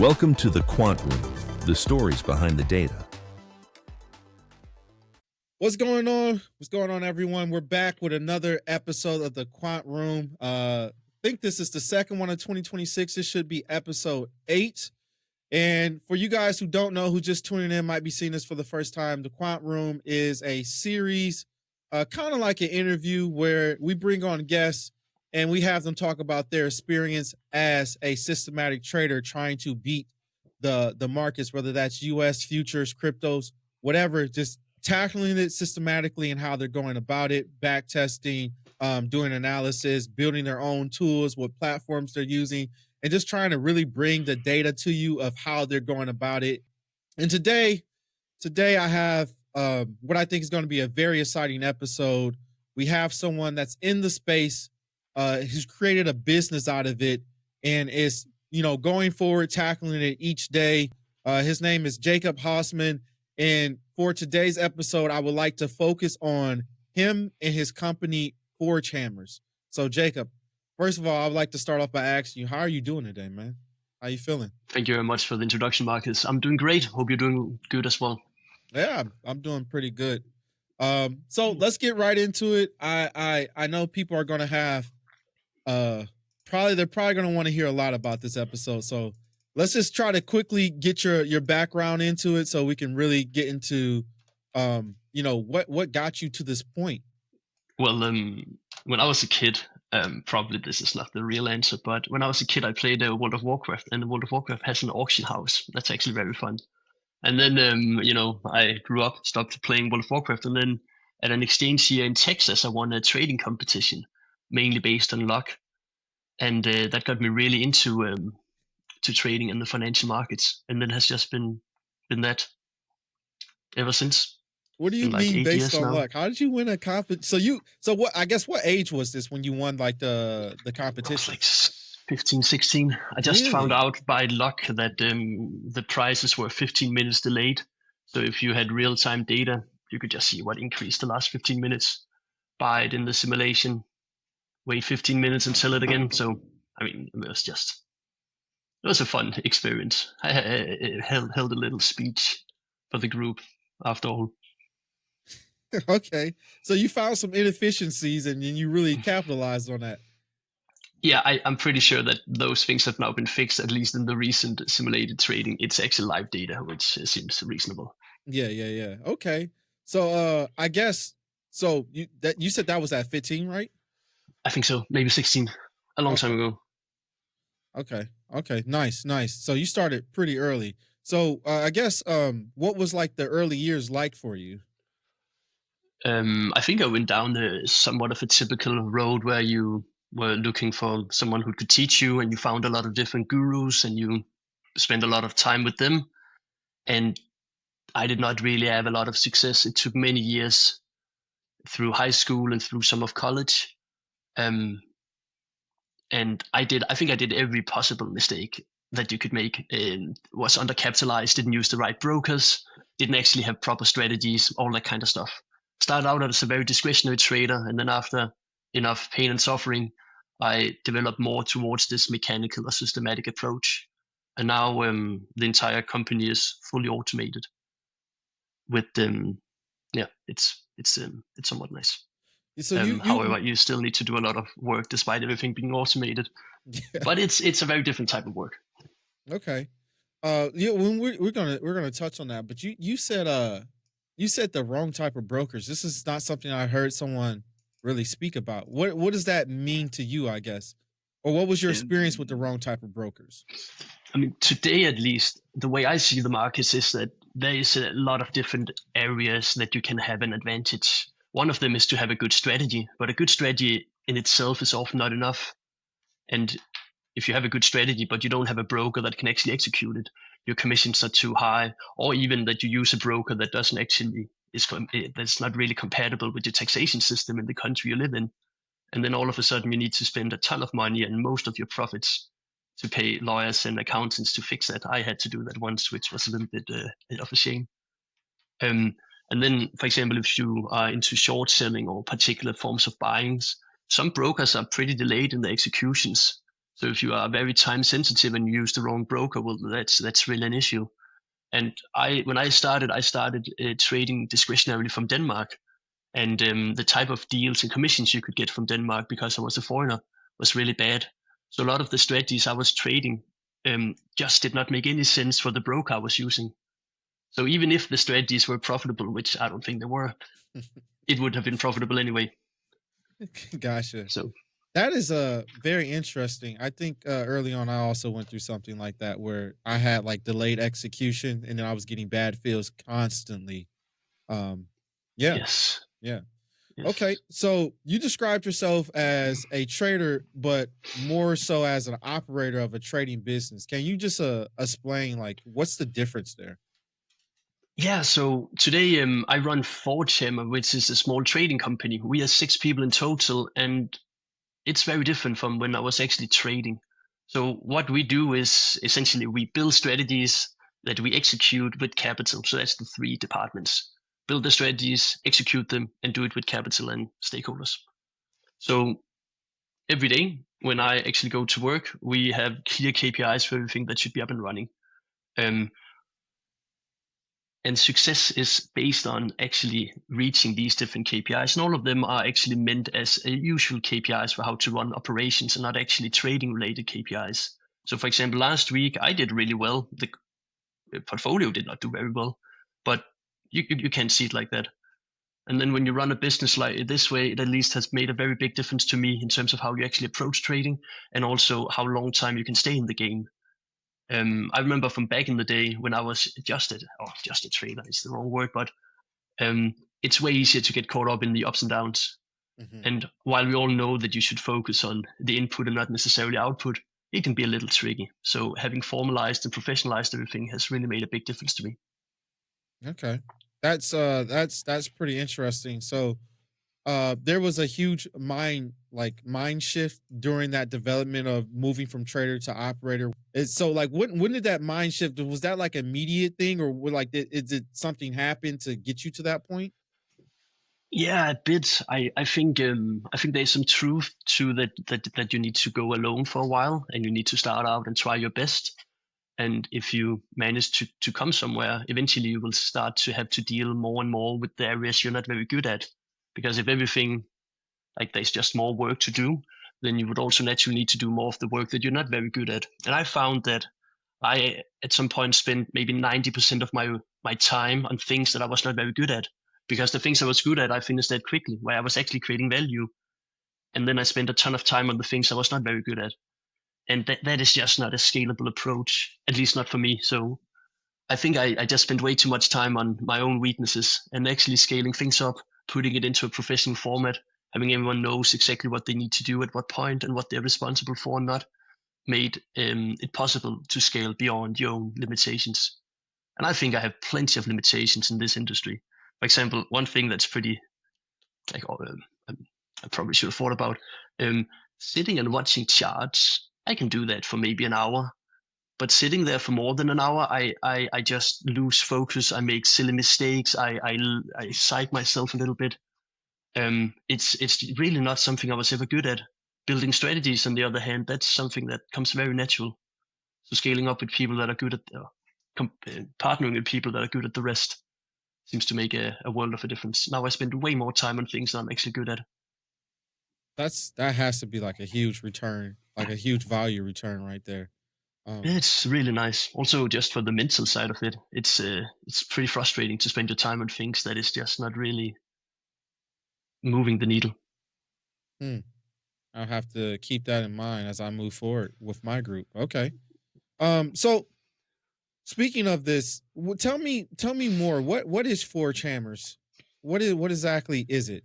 Welcome to the Quant Room, the stories behind the data. What's going on? What's going on, everyone? We're back with another episode of the Quant Room. I think this is the second one of 2026. This should be episode 8. And for you guys who don't know, who just tuning in, might be seeing this for the first time, the Quant Room is a series, kind of like an interview where we bring on guests and we have them talk about their experience as a systematic trader trying to beat the markets, whether that's US futures, cryptos, whatever, just tackling it systematically and how they're going about it, backtesting, doing analysis, building their own tools, what platforms they're using, and just trying to really bring the data to you of how they're going about it. And today I have what I think is going to be a very exciting episode. We have someone that's in the space, who's created a business out of it and is, going forward, tackling it each day. His name is Jakob Haussmann. And for today's episode, I would like to focus on him and his company, Forge Hammers. So, Jakob, first of all, I would like to start off by asking you, how are you doing today, man? How are you feeling? Thank you very much for the introduction, Marcus. I'm doing great. Hope you're doing good as well. Yeah, I'm doing pretty good. So let's get right into it. I know people are going to have, they're probably going to want to hear a lot about this episode. So let's just try to quickly get your background into it so we can really get into, what got you to this point. Well, when I was a kid, probably this is not the real answer, but when I was a kid, I played World of Warcraft, and World of Warcraft has an auction house. That's actually very fun. And then, I grew up, stopped playing World of Warcraft, and then at an exchange here in Texas, I won a trading competition, mainly based on luck. And that got me really into to trading in the financial markets, and then has just been that ever since. What do you mean based on luck? How did you win a competition? What age was this when you won like the competition? I was like 15, 16. I just found out by luck that the prices were 15 minutes delayed. So if you had real-time data, you could just see what increased the last 15 minutes, buy it in the simulation, wait 15 minutes and sell it again. So, it was a fun experience. I held a little speech for the group after all. Okay. So you found some inefficiencies and you really capitalized on that. Yeah, I'm pretty sure that those things have now been fixed, at least in the recent simulated trading. It's actually live data, which seems reasonable. Yeah. Okay. So I guess, so you said that was at 15, right? I think so. Maybe 16. A long time ago. Okay. Nice. So you started pretty early. So I guess what was like the early years like for you? I think I went down somewhat of a typical road where you were looking for someone who could teach you, and you found a lot of different gurus and you spent a lot of time with them. And I did not really have a lot of success. It took many years through high school and through some of college. And I think I did every possible mistake that you could make. Was undercapitalized, didn't use the right brokers, didn't actually have proper strategies, all that kind of stuff. Started out as a very discretionary trader, and then after enough pain and suffering, I developed more towards this mechanical or systematic approach. And now the entire company is fully automated. With it's somewhat nice. So however, you still need to do a lot of work despite everything being automated. Yeah. But it's a very different type of work. Okay. When we're gonna touch on that, but you said the wrong type of brokers. This is not something I heard someone really speak about. What does that mean to you, I guess? Or what was your experience with the wrong type of brokers? Today at least, the way I see the markets is that there is a lot of different areas that you can have an advantage. One of them is to have a good strategy, but a good strategy in itself is often not enough. And if you have a good strategy, but you don't have a broker that can actually execute it, your commissions are too high, or even that you use a broker that doesn't actually that's not really compatible with your taxation system in the country you live in. And then all of a sudden you need to spend a ton of money and most of your profits to pay lawyers and accountants to fix that. I had to do that once, which was a little bit of a shame. And then, for example, if you are into short selling or particular forms of buyings, some brokers are pretty delayed in the executions. So if you are very time sensitive and you use the wrong broker, well, that's really an issue. And when I started trading discretionary from Denmark, and the type of deals and commissions you could get from Denmark because I was a foreigner was really bad. So a lot of the strategies I was trading just did not make any sense for the broker I was using. So even if the strategies were profitable, which I don't think they were, it would have been profitable anyway. Gotcha. So that is very interesting. I think early on I also went through something like that where I had like delayed execution and then I was getting bad feels constantly. Um yeah, yes, yeah. yes. Okay, so you described yourself as a trader, but more so as an operator of a trading business. Can you just explain like what's the difference there? Yeah, so today I run Forge, which is a small trading company. We are 6 people in total, and it's very different from when I was actually trading. So what we do is essentially we build strategies that we execute with capital. So that's the 3 departments: build the strategies, execute them, and do it with capital and stakeholders. So every day when I actually go to work, we have clear KPIs for everything that should be up and running. Um, and success is based on actually reaching these different KPIs. And all of them are actually meant as a usual KPIs for how to run operations and not actually trading related KPIs. So for example, last week I did really well. The portfolio did not do very well, but you can't see it like that. And then when you run a business like this way, it at least has made a very big difference to me in terms of how you actually approach trading and also how long time you can stay in the game. I remember from back in the day when I was just a trader, it's the wrong word, but it's way easier to get caught up in the ups and downs. Mhm. And while we all know that you should focus on the input and not necessarily output, it can be a little tricky. So having formalized and professionalized everything has really made a big difference to me. Okay. That's pretty interesting. So there was a huge mind shift during that development of moving from trader to operator. So like when did that mind shift, was that like immediate thing or is it something happen to get you to that point? Yeah, a bit. I think there's some truth to that you need to go alone for a while and you need to start out and try your best. And if you manage to come somewhere, eventually you will start to have to deal more and more with the areas you're not very good at. Because if everything, like there's just more work to do, then you would also naturally need to do more of the work that you're not very good at. And I found that I at some point spent maybe 90% of my time on things that I was not very good at. Because the things I was good at, I finished that quickly, where I was actually creating value. And then I spent a ton of time on the things I was not very good at. And that is just not a scalable approach, at least not for me. So I think I just spent way too much time on my own weaknesses and actually scaling things up, putting it into a professional format, having everyone knows exactly what they need to do at what point and what they're responsible for and not, made it possible to scale beyond your own limitations. And I think I have plenty of limitations in this industry. For example, one thing that's pretty like I probably should have thought about um, sitting and watching charts. I can do that for maybe an hour, but sitting there for more than an hour, I just lose focus. I make silly mistakes. I psych myself a little bit. It's really not something I was ever good at. Building strategies, on the other hand, that's something that comes very natural. So scaling up with people that are good at, partnering with people that are good at the rest seems to make a world of a difference. Now I spend way more time on things that I'm actually good at. That has to be like a huge return, like a huge value return right there. It's really nice. Also, just for the mental side of it, it's pretty frustrating to spend your time on things that is just not really moving the needle. hmm, I'll have to keep that in mind as I move forward with my group. Okay. So speaking of this, tell me more. What is Forge Hammers? What exactly is it?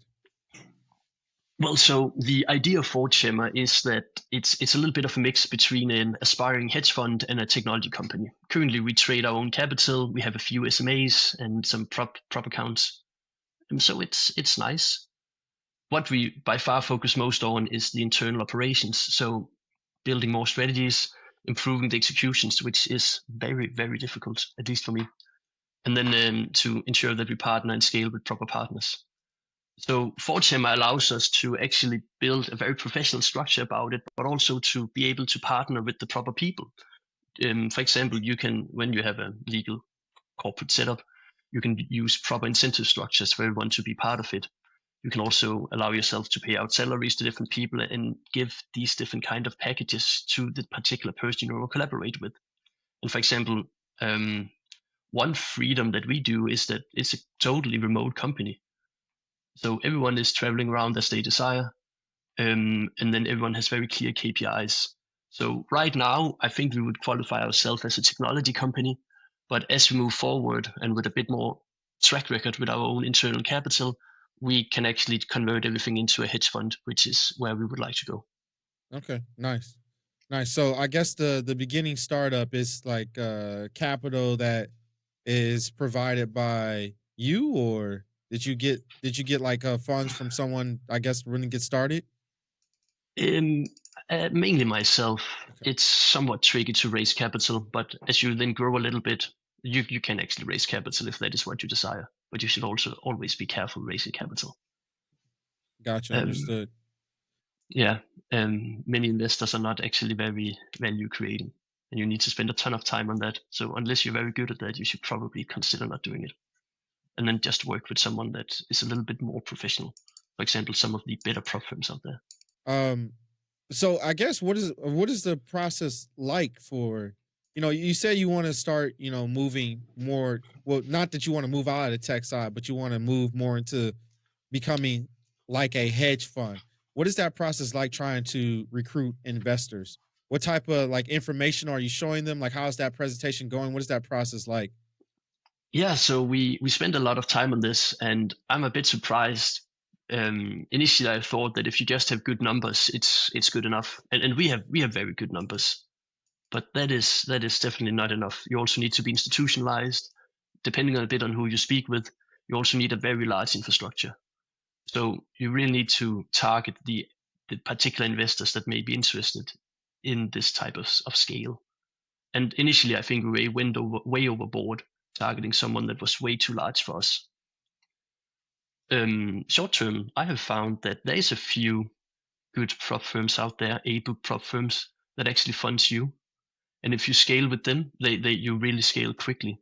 Well, so the idea of Forge is that it's a little bit of a mix between an aspiring hedge fund and a technology company. Currently, we trade our own capital. We have a few SMAs and some prop accounts, and so it's nice. What we by far focus most on is the internal operations. So building more strategies, improving the executions, which is very, very difficult, at least for me. And then to ensure that we partner and scale with proper partners. So Fortema allows us to actually build a very professional structure about it, but also to be able to partner with the proper people. For example, you can, when you have a legal corporate setup, you can use proper incentive structures for everyone to be part of it. You can also allow yourself to pay out salaries to different people and give these different kind of packages to the particular person you want to collaborate with. And for example, one freedom that we do is that it's a totally remote company. So everyone is traveling around as they desire. And then everyone has very clear KPIs. So right now, I think we would qualify ourselves as a technology company, but as we move forward and with a bit more track record with our own internal capital, we can actually convert everything into a hedge fund, which is where we would like to go. Okay, nice. Nice. So I guess the beginning startup is like capital that is provided by you, or did you get like funds from someone, I guess, when it gets started? Um, Mainly myself. Okay. It's somewhat tricky to raise capital, but as you then grow a little bit, you can actually raise capital if that is what you desire. But you should also always be careful raising capital. Gotcha, Um, understood. yeah, many investors are not actually very value creating, and you need to spend a ton of time on that. So unless you're very good at that, you should probably consider not doing it, and then just work with someone that is a little bit more professional. For example, some of the better prop firms out there. Um so I guess what is the process like for, you say you want to start, moving more, well, not that you want to move out of the tech side, but you want to move more into becoming like a hedge fund. What is that process like trying to recruit investors? What type of like information are you showing them? Like how's that presentation going? What is that process like? Yeah, so we spend a lot of time on this, and I'm a bit surprised. Initially, I thought that if you just have good numbers, it's good enough, and we have very good numbers, but that is definitely not enough. You also need to be institutionalized. Depending on a bit on who you speak with, you also need a very large infrastructure. So you really need to target the particular investors that may be interested in this type of scale. And initially, I think we went way overboard, targeting someone that was way too large for us. Short term, I have found that there is a few good prop firms out there, able prop firms that actually funds you, and if you scale with them, they you really scale quickly.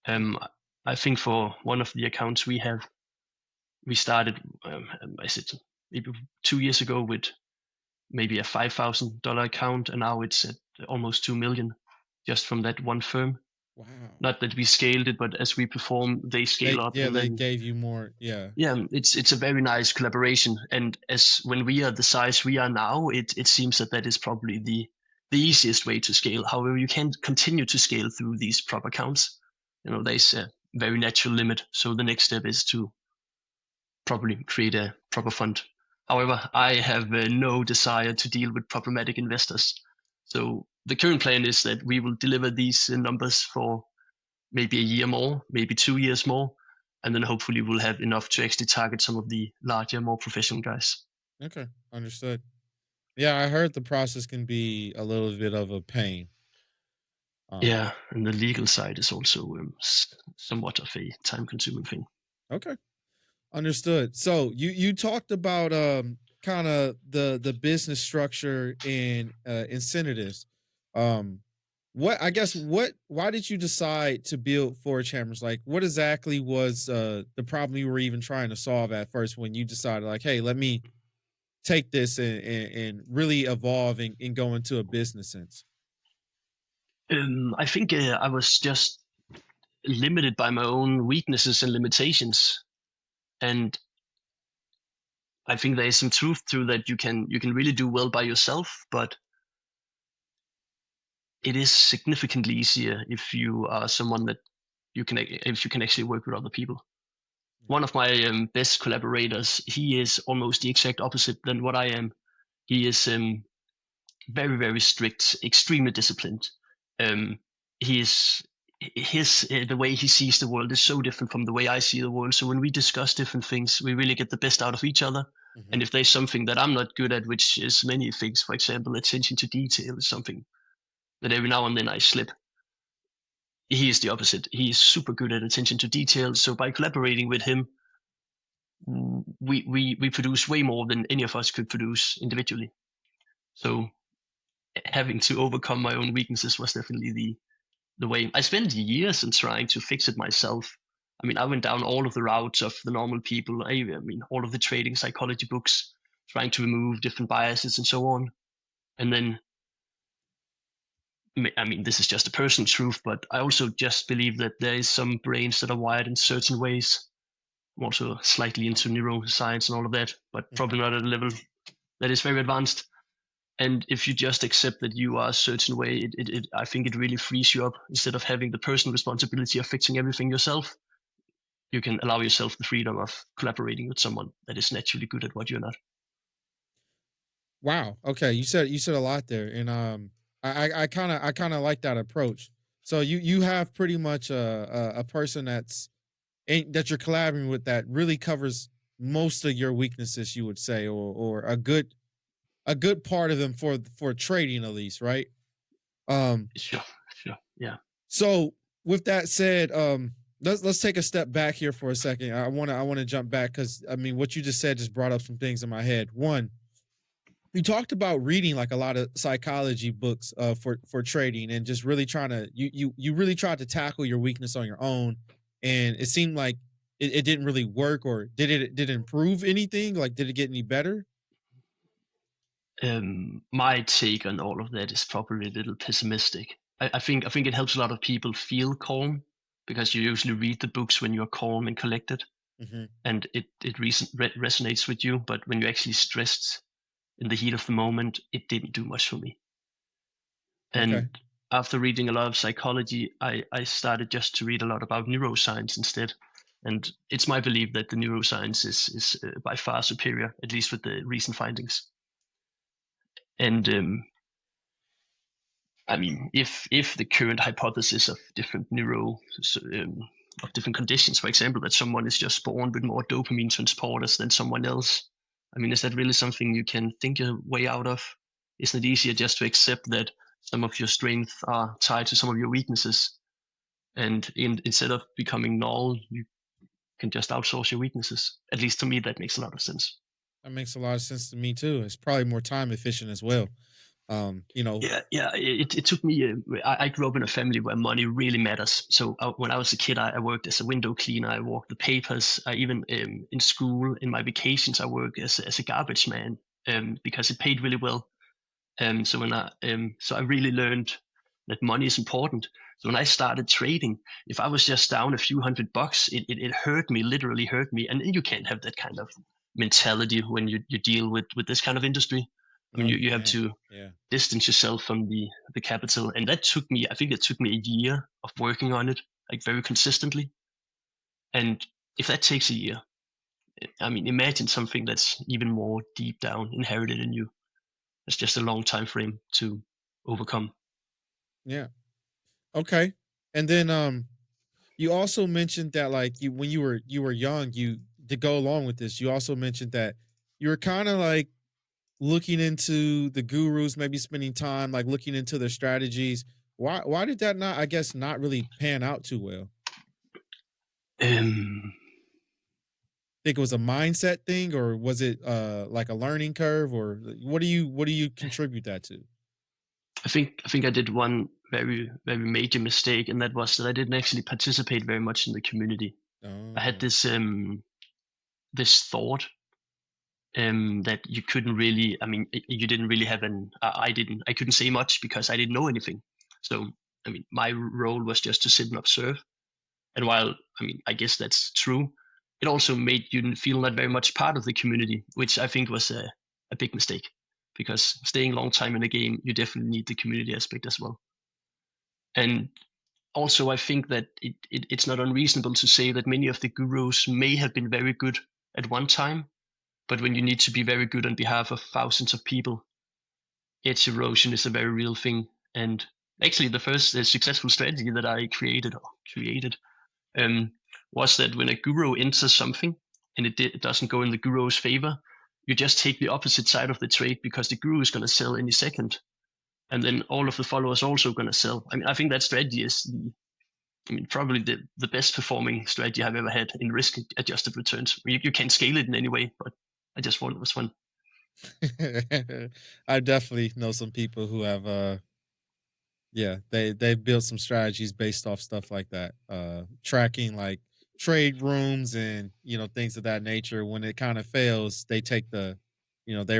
Um, I think for one of the accounts we have, we started, I said maybe 2 years ago with maybe a $5,000 account, and now it's at almost 2 million just from that one firm. Wow. Not that we scaled it, but as we perform, they scale up, and They then gave you more. Yeah. yeah, it's a very nice collaboration. And as when we are the size we are now, it seems that is probably the easiest way to scale. However, you can continue to scale through these prop accounts. There's a very natural limit. So the next step is to probably create a proper fund. However, I have no desire to deal with problematic investors. So the current plan is that we will deliver these numbers for maybe a year more, maybe 2 years more, and then hopefully we'll have enough to actually target some of the larger, more professional guys. Okay, understood. Yeah, I heard the process can be a little bit of a pain. Um, Yeah, and the legal side is also somewhat of a time-consuming thing. okay. Understood. So you talked about kind of the business structure and incentives. Um what I guess what why did you decide to build Forge Hammers? Like what exactly was the problem you were even trying to solve at first when you decided like, hey, let me take this and really evolve and go into a business sense? I think I was just limited by my own weaknesses and limitations, and I think there is some truth to that. You can really do well by yourself, but it is significantly easier if you are someone that if you can actually work with other people. One of my best collaborators, he is almost the exact opposite than what I am. He is very very strict, extremely disciplined. Um, he is his the way he sees the world is so different from the way I see the world. So when we discuss different things, we really get the best out of each other. Mhm. And if there's something that I'm not good at, which is many things, for example, attention to detail is something that every now and then I slip. He is the opposite. He is super good at attention to detail. So by collaborating with him, we produce way more than any of us could produce individually. So having to overcome my own weaknesses was definitely the way. I spent years in trying to fix it myself. I mean, I went down all of the routes of the normal people. I mean, all of the trading psychology books, trying to remove different biases and so on. And then, I mean, this is just a personal truth, but I also just believe that there is some brains that are wired in certain ways. I'm also slightly into neuroscience and all of that, but probably not at a level that is very advanced. And if you just accept that you are a certain way, I think it really frees you up. Instead of having the personal responsibility of fixing everything yourself, you can allow yourself the freedom of collaborating with someone that is naturally good at what you're not. Wow. Okay. You said a lot there, and I kind of like that approach. So you have pretty much a person that you're collaborating with that really covers most of your weaknesses, you would say, or a good part of them for trading at least, right? Sure, yeah. So with that said, let's take a step back here for a second. I want to jump back because I mean what you just said just brought up some things in my head. One, you talked about reading like a lot of psychology books for trading and just really trying to you really tried to tackle your weakness on your own, and it seemed like it didn't really work. Or did it improve anything? Like, did it get any better? My take on all of that is probably a little pessimistic. I think it helps a lot of people feel calm, because you usually read the books when you're calm and collected, and it resonates with you. But when you're actually stressed in the heat of the moment, it didn't do much for me. And Okay. after reading a lot of psychology, I started just to read a lot about neuroscience instead. And it's my belief that the neuroscience is by far superior, at least with the recent findings. And I mean, if the current hypothesis of different of different conditions, for example, that someone is just born with more dopamine transporters than someone else, I mean, is that really something you can think your way out of? Isn't it easier just to accept that some of your strengths are tied to some of your weaknesses, and instead of becoming null, you can just outsource your weaknesses? At least to me, that makes a lot of sense. That makes a lot of sense to me too. It's probably more time efficient as well. You know. Yeah. It took me. I grew up in a family where money really matters. So when I was a kid, I worked as a window cleaner. I walked the papers. I even in school, in my vacations, I worked as a garbage man, because it paid really well. So I really learned that money is important. So when I started trading, if I was just down a few $100, it hurt me, literally hurt me. And you can't have that kind of mentality when you deal with this kind of industry. I mean, No, you have to yeah. distance yourself from the capital, and that took me. I think it took me a year of working on it, like very consistently. And if that takes a year, I mean, imagine something that's even more deep down inherited in you. It's just a long time frame to overcome. Yeah. Okay. And then you also mentioned that like you when you were young, you to go along with this, you also mentioned that you were kind of like looking into the gurus, maybe spending time like looking into their strategies. Why did that not, I guess, not really pan out too well? Um, Think it was a mindset thing, or was it like a learning curve, or what do you contribute that to? I think I did one very major mistake, and that was that I didn't actually participate very much in the community. I had Oh. this thought that you couldn't really. I mean, you didn't really have I couldn't say much because I didn't know anything. So I mean, my role was just to sit and observe. And while I mean, I guess that's true, it also made you feel not very much part of the community, which I think was a big mistake. Because staying a long time in a game, you definitely need the community aspect as well. And also, I think that it's not unreasonable to say that many of the gurus may have been very good at one time, but when you need to be very good on behalf of thousands of people, edge erosion is a very real thing. And actually, the first successful strategy that I created was that when a guru enters something and it doesn't go in the guru's favor, you just take the opposite side of the trade, because the guru is going to sell any second, and then all of the followers also going to sell. I mean, I think that strategy is I mean, probably the best performing strategy I've ever had in risk adjusted returns. You can't scale it in any way, but I just thought it was fun. I definitely know some people who have yeah, they've built some strategies based off stuff like that. Tracking like trade rooms and things of that nature. When it kind of fails, they take they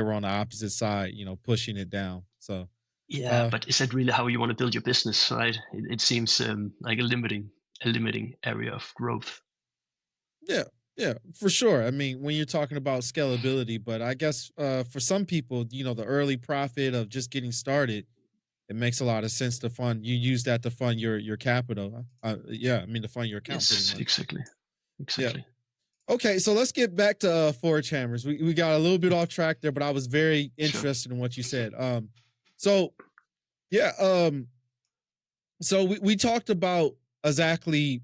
were on the opposite side, pushing it down. So Yeah, uh but is that really how you want to build your business, right? It seems like a limiting area of growth. yeah, yeah, for sure. I mean, when you're talking about scalability, but I guess for some people, the early profit of just getting started, it makes a lot of sense to fund. You use that to fund your capital. Yeah, I mean to fund your account pretty Yes, much. exactly, Yeah. exactly. Okay, so let's get back to Forge Hammers. We got a little bit off track there, but I was very Sure. interested in what you said. So yeah, so we talked about exactly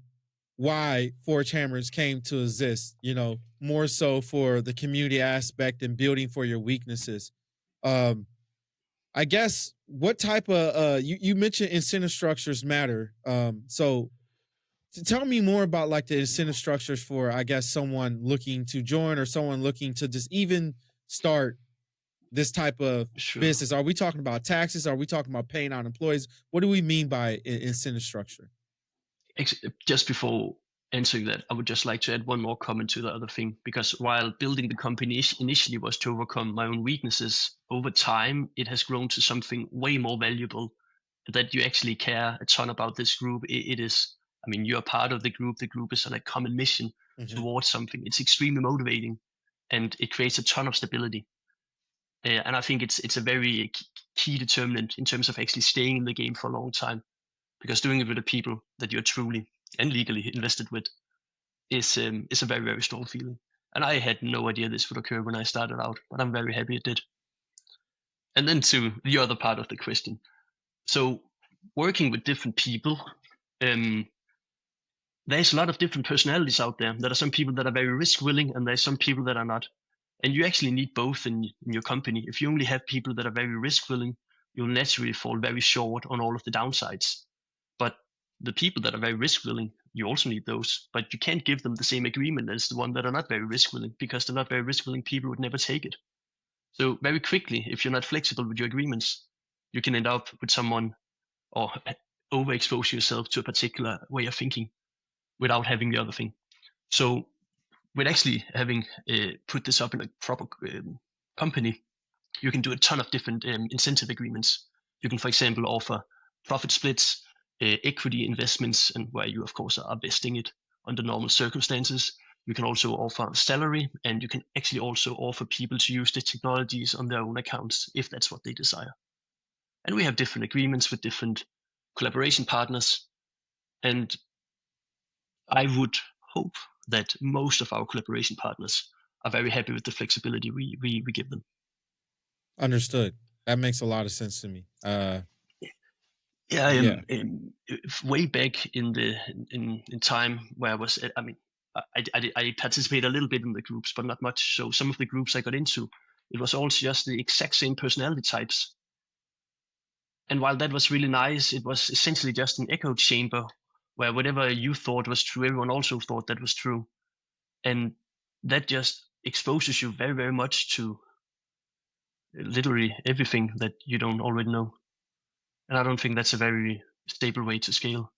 why Forge Hammers came to exist. More so for the community aspect and building for your weaknesses. Um, I guess what type of you mentioned incentive structures matter. So tell me more about like the incentive structures for I guess someone looking to join or someone looking to just even start this type of Sure. business. Are we talking about taxes? Are we talking about paying out employees? What do we mean by incentive structure? Just before answering that, I would just like to add one more comment to the other thing, because while building the company initially was to overcome my own weaknesses, over time it has grown to something way more valuable, that you actually care a ton about this group. It is, I mean, you're part of the group. The group is on a common mission Mhm. towards something. It's extremely motivating, and it creates a ton of stability. And I think it's a very key determinant in terms of actually staying in the game for a long time, because doing it with the people that you're truly and legally invested with is a very, very strong feeling. And I had no idea this would occur when I started out, but I'm very happy it did. And then to the other part of the question. So working with different people, um, there's a lot of different personalities out there. There are some people that are very risk willing, and there's some people that are not. And you actually need both in your company. If you only have people that are very risk willing, you'll naturally fall very short on all of the downsides. But the people that are very risk willing, you also need those. But you can't give them the same agreement as the one that are not very risk willing, because the not very risk willing people would never take it. So very quickly, if you're not flexible with your agreements, you can end up with someone, or overexpose yourself to a particular way of thinking without having the other thing. So with actually having put this up in a proper company, you can do a ton of different incentive agreements. You can, for example, offer profit splits, equity investments, and where you, of course, are vesting it under normal circumstances. You can also offer salary, and you can actually also offer people to use the technologies on their own accounts if that's what they desire. And we have different agreements with different collaboration partners. And I would hope that most of our collaboration partners are very happy with the flexibility we give them. Understood. That makes a lot of sense to me. Yeah, Yeah. way back in the in time where I was, I mean, I participate a little bit in the groups, but not much. So some of the groups I got into, it was all just the exact same personality types. And while that was really nice, it was essentially just an echo chamber where whatever you thought was true, everyone also thought that was true. And that just exposes you very, very much to literally everything that you don't already know. And I don't think that's a very stable way to scale.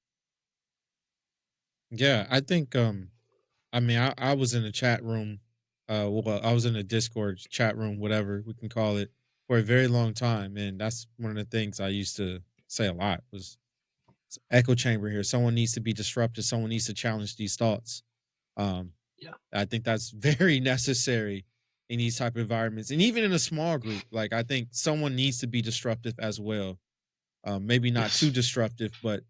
Yeah, I think I mean I was in a chat room well I was in a Discord chat room whatever we can call it for a very long time and that's one of the things I used to say a lot was it's echo chamber here. Someone needs to be disrupted, someone needs to challenge these thoughts. Um Yeah. I think that's very necessary in these type of environments and even in a small group. Like I think someone needs to be disruptive as well. Maybe not too Yes. disruptive, but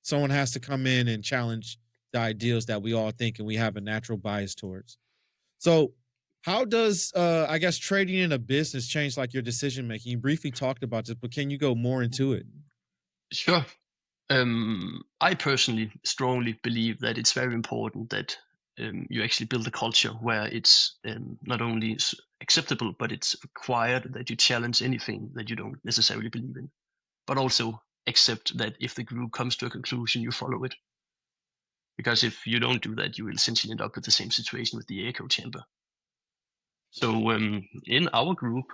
someone has to come in and challenge the ideals that we all think and we have a natural bias towards. So, how does I guess trading in a business change like your decision making? You briefly talked about this, but can you go more into it? Sure. I personally strongly believe that it's very important that you actually build a culture where it's not only acceptable, but it's required that you challenge anything that you don't necessarily believe in, but also accept that if the group comes to a conclusion, you follow it. because if you don't do that, you will essentially end up with the same situation with the echo chamber. So in our group,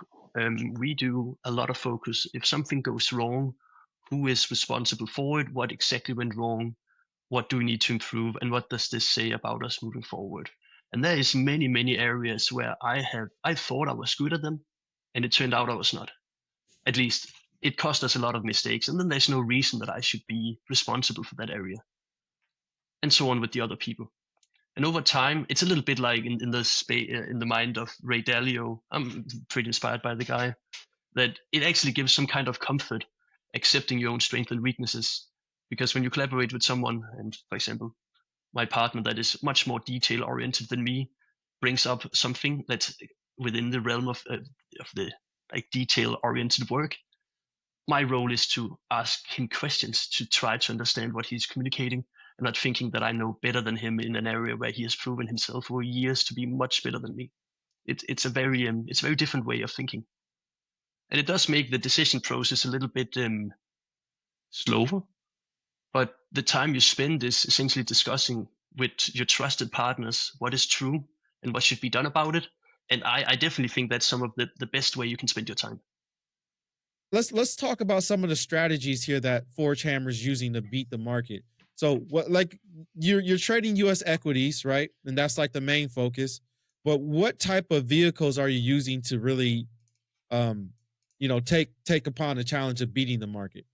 we do a lot of focus. If something goes wrong, who is responsible for it? What exactly went wrong? What do we need to improve? And what does this say about us moving forward? And there is many areas where I thought I was good at them, and it turned out I was not. At least it cost us a lot of mistakes, and then there's no reason that I should be responsible for that area. And so on with the other people. And over time, it's a little bit like in the mind of Ray Dalio. I'm pretty inspired by the guy, that it actually gives some kind of comfort accepting your own strengths and weaknesses. Because when you collaborate with someone, and for example, my partner that is much more detail oriented than me brings up something that's within the realm of the like detail oriented work, my role is to ask him questions to try to understand what he's communicating, and not thinking that I know better than him in an area where he has proven himself over years to be much better than me. It's a very different way of thinking, and it does make the decision process a little bit slower. But the time you spend is essentially discussing with your trusted partners what is true and what should be done about it. And I definitely think that's some of the best way you can spend your time. Let's talk about some of the strategies here that Forge Hammer's using to beat the market. So what, like, you're trading US equities, right? And that's like the main focus. But what type of vehicles are you using to really take upon the challenge of beating the market?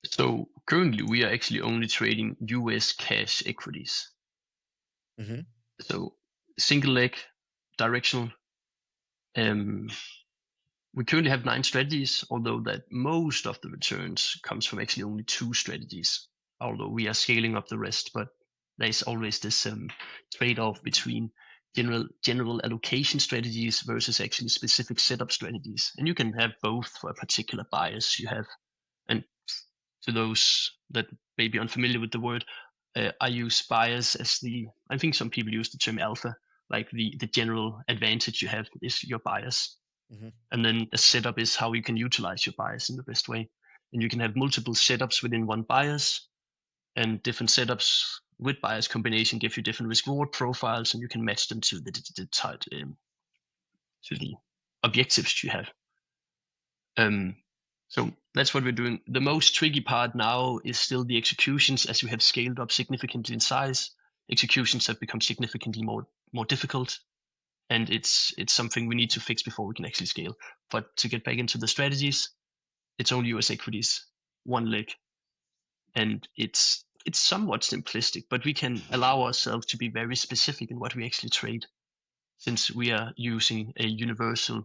So currently we are actually only trading US cash equities. Mm-hmm. So single leg, directional. We currently have 9 strategies, although that most of the returns comes from actually only 2 strategies, although we are scaling up the rest. But there's always this trade-off between general allocation strategies versus actually specific setup strategies. And you can have both for a particular bias you have. And to those that may be unfamiliar with the word, I use bias as I think some people use the term alpha, like the general advantage you have is your bias. Mm-hmm. And then a setup is how you can utilize your bias in the best way. And you can have multiple setups within one bias, and different setups with bias combination give you different risk reward profiles, and you can match them to the objectives you have. So that's what we're doing. The most tricky part now is still the executions, as we have scaled up significantly in size. Executions have become significantly more difficult, and it's something we need to fix before we can actually scale. But to get back into the strategies, it's only US equities, one leg, and it's somewhat simplistic, but we can allow ourselves to be very specific in what we actually trade, since we are using a universal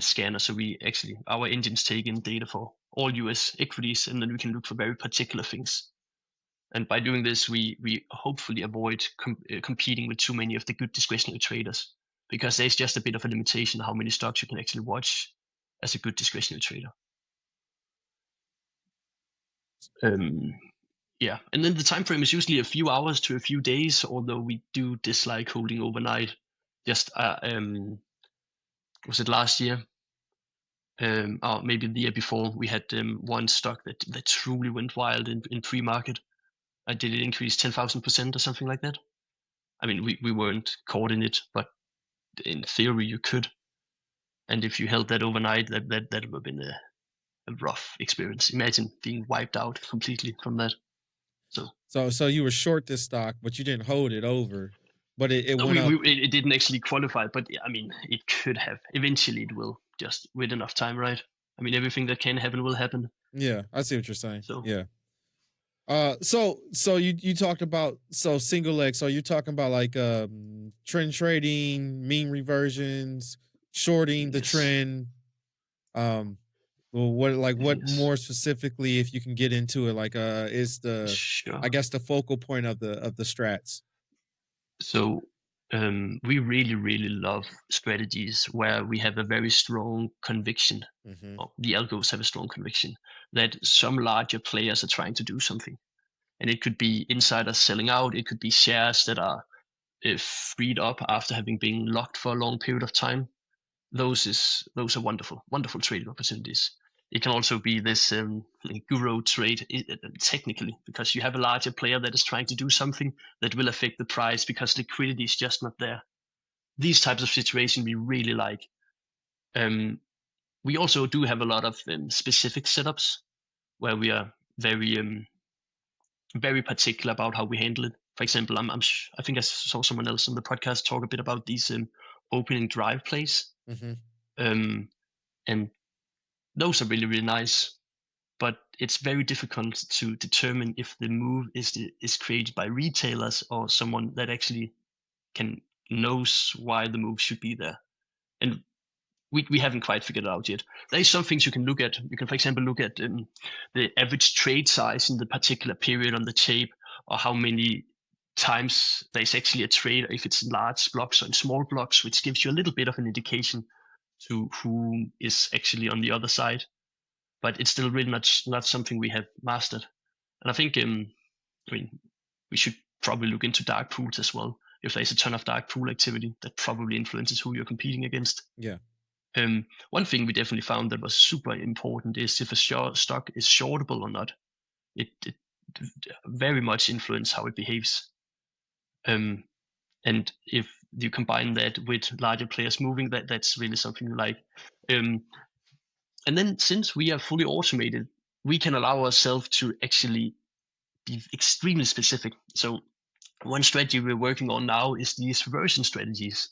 scanner. So our engines take in data for all US equities, and then we can look for very particular things. And by doing this, we hopefully avoid competing with too many of the good discretionary traders, because there's just a bit of a limitation how many stocks you can actually watch as a good discretionary trader. Yeah, and then the time frame is usually a few hours to a few days, although we do dislike holding overnight. Just was it last year? Or maybe the year before, we had one stock that truly went wild in pre-market. Did it increase 10,000% or something like that? I mean, we weren't caught in it, but in theory you could. And if you held that overnight, that would have been a rough experience. Imagine being wiped out completely from that. So you were short this stock, but you didn't hold it over. But it went up. It didn't actually qualify, but I mean, it could have. Eventually, it will, just with enough time, right? I mean, everything that can happen will happen. Yeah, I see what you're saying. So yeah. So you talked about single leg. So you're talking about like trend trading, mean reversions, shorting the trend. Well, what more specifically, if you can get into it, like is I guess the focal point of the strats. So we really love strategies where we have a very strong conviction. Mm-hmm. The algos have a strong conviction that some larger players are trying to do something, and it could be insiders selling out, it could be shares that are freed up after having been locked for a long period of time. Those are wonderful trading opportunities. it can also be this guru trade technically, because you have a larger player that is trying to do something that will affect the price because liquidity is just not there. These types of situations we really like. We also do have a lot of specific setups where we are very very particular about how we handle it. For example, I think I saw someone else on the podcast talk a bit about these opening drive plays, and those are really nice. But it's very difficult to determine if the move is created by retailers or someone that actually knows why the move should be there. And we haven't quite figured it out yet. There's some things you can look at. You can, for example, look at the average trade size in the particular period on the tape, or how many times there's actually a trade, if it's in large blocks or in small blocks, which gives you a little bit of an indication to who is actually on the other side. But it's still really not something we have mastered. And I think we should probably look into dark pools as well. If there's a ton of dark pool activity, that probably influences who you're competing against. Yeah. One thing we definitely found that was super important is if a stock is shortable or not. It very much influences how it behaves. And if you combine that with larger players moving, that's really something you like. And then since we are fully automated, we can allow ourselves to actually be extremely specific. So one strategy we're working on now is these reversion strategies.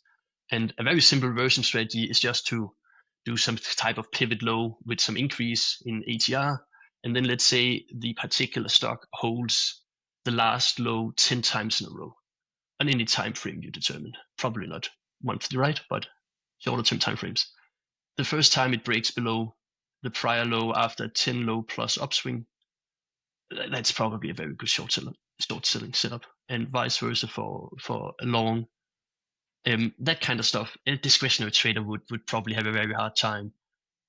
And a very simple reversion strategy is just to do some type of pivot low with some increase in ATR. And then let's say the particular stock holds the last low 10 times in a row on any time frame you determine. Probably not monthly, right? But shorter term time frames. The first time it breaks below the prior low after 10 low plus upswing, that's probably a very good short selling setup, and vice versa for a long. That kind of stuff, a discretionary trader would probably have a very hard time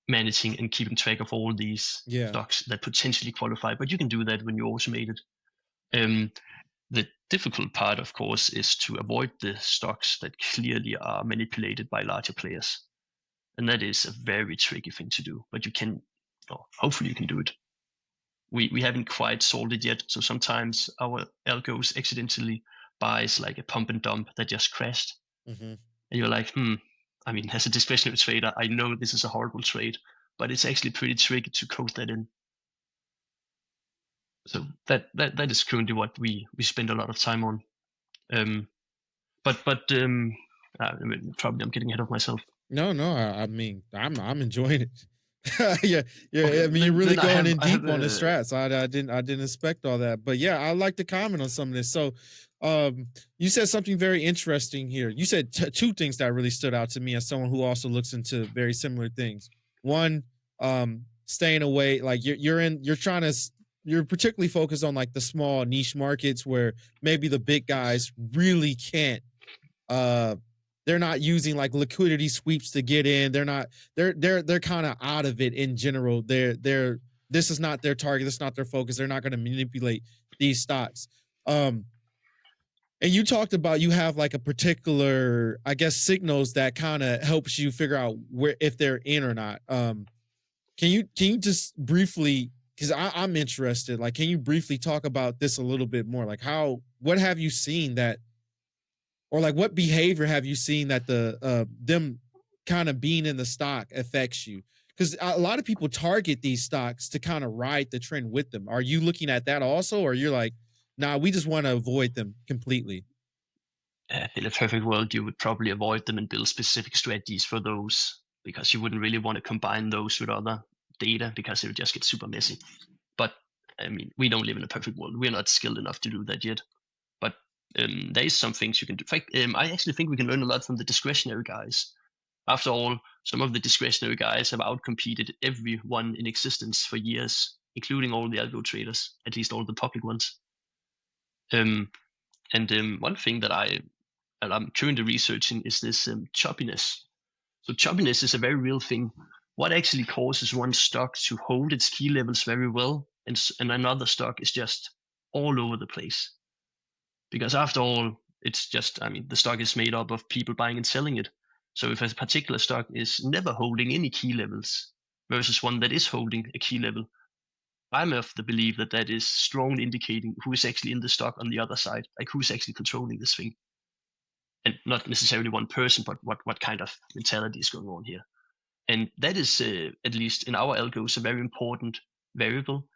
managing and keeping track of all these stocks that potentially qualify. But you can do that when you automate it. The difficult part, of course, is to avoid the stocks that clearly are manipulated by larger players. And that is a very tricky thing to do, but you can, hopefully you can do it. We haven't quite solved it yet. So sometimes our algos accidentally buys like a pump and dump that just crashed. And you're like, I mean, as a discretionary trader, I know this is a horrible trade, but it's actually pretty tricky to code that in. So that is currently what we spend a lot of time on. But I mean, probably I'm getting ahead of myself. No, I mean, I'm enjoying it. Yeah. Okay, I mean, you're really going in deep on the strats. I didn't expect all that, but yeah, I'd like to comment on some of this. So, you said something very interesting here. You said two things that really stood out to me as someone who also looks into very similar things. One, staying away, like you're particularly focused on like the small niche markets where maybe the big guys really can't. They're not using like liquidity sweeps to get in. They're kind of out of it in general. This is not their target. This is not their focus. They're not going to manipulate these stocks. And you talked about you have like a particular, I guess, signals that kind of helps you figure out where, if they're in or not. Can you just briefly, because I'm interested, like, can you briefly talk about this a little bit more? Like what have you seen that, or like what behavior have you seen that them kind of being in the stock affects you? Because a lot of people target these stocks to kind of ride the trend with them. Are you looking at that also, or you're like, nah, we just want to avoid them completely? In a perfect world, you would probably avoid them and build specific strategies for those, because you wouldn't really want to combine those with other data because it would just get super messy. But I mean, we don't live in a perfect world. We're not skilled enough to do that yet. But there is some things you can do. In fact, I actually think we can learn a lot from the discretionary guys. After all, some of the discretionary guys have outcompeted everyone in existence for years, including all the algo traders, at least all the public ones. And one thing that I'm currently researching is this choppiness. So choppiness is a very real thing. What actually causes one stock to hold its key levels very well, and another stock is just all over the place? Because after all, it's just, I mean, the stock is made up of people buying and selling it. So if a particular stock is never holding any key levels versus one that is holding a key level, I'm of the belief that that is strongly indicating who is actually in the stock on the other side, like who's actually controlling this thing. And not necessarily one person, but what kind of mentality is going on here. And that is, at least in our algos, a very important variable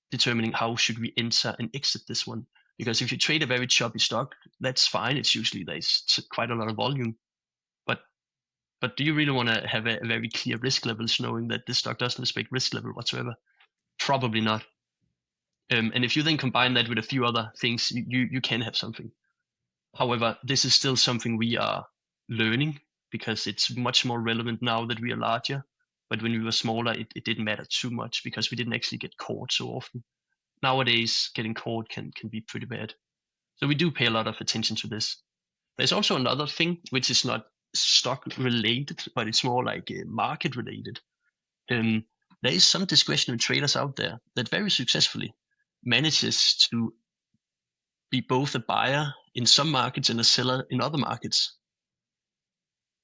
determining how should we enter and exit this one. Because if you trade a very choppy stock, that's fine. It's usually there's quite a lot of volume. But do you really want to have a very clear risk levels, knowing that this stock doesn't respect risk level whatsoever? Probably not. And if you then combine that with a few other things, you can have something. However, this is still something we are learning because it's much more relevant now that we are larger. But when we were smaller, it didn't matter too much because we didn't actually get caught so often. Nowadays, getting caught can be pretty bad. So we do pay a lot of attention to this. There's also another thing which is not stock related, but it's more like market related. There is some discretionary traders out there that very successfully manages to be both a buyer in some markets and a seller in other markets.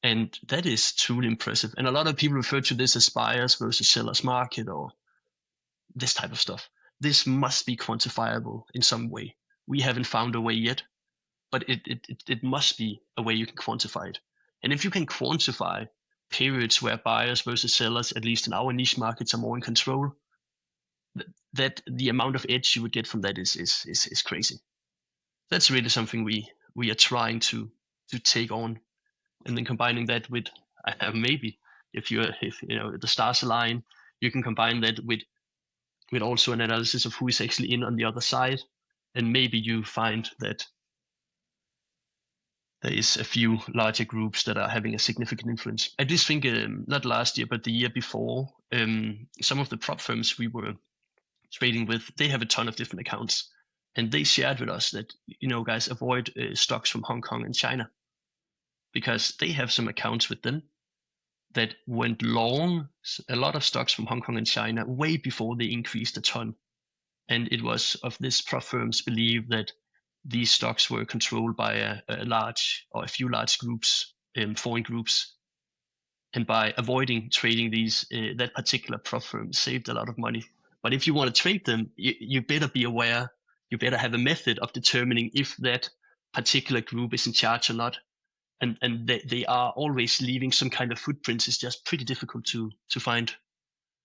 And that is truly impressive. And a lot of people refer to this as buyers versus sellers market or this type of stuff. This must be quantifiable in some way. We haven't found a way yet, but it must be a way you can quantify it. And if you can quantify periods where buyers versus sellers, at least in our niche markets, are more in control, that the amount of edge you would get from that is crazy. That's really something we are trying to take on, and then combining that with maybe if you know the stars align, you can combine that with also an analysis of who is actually in on the other side, and maybe you find that there is a few larger groups that are having a significant influence. I just think not last year, but the year before, some of the prop firms we were trading with, they have a ton of different accounts, and they shared with us that, guys, avoid stocks from Hong Kong and China, because they have some accounts with them that went long a lot of stocks from Hong Kong and China way before they increased a ton. And it was of this prop firms believe that these stocks were controlled by a large or a few large groups, foreign groups. And by avoiding trading these, that particular prop firm saved a lot of money. But if you want to trade them, you better be aware, you better have a method of determining if that particular group is in charge or not. And they are always leaving some kind of footprints. It's just pretty difficult to find.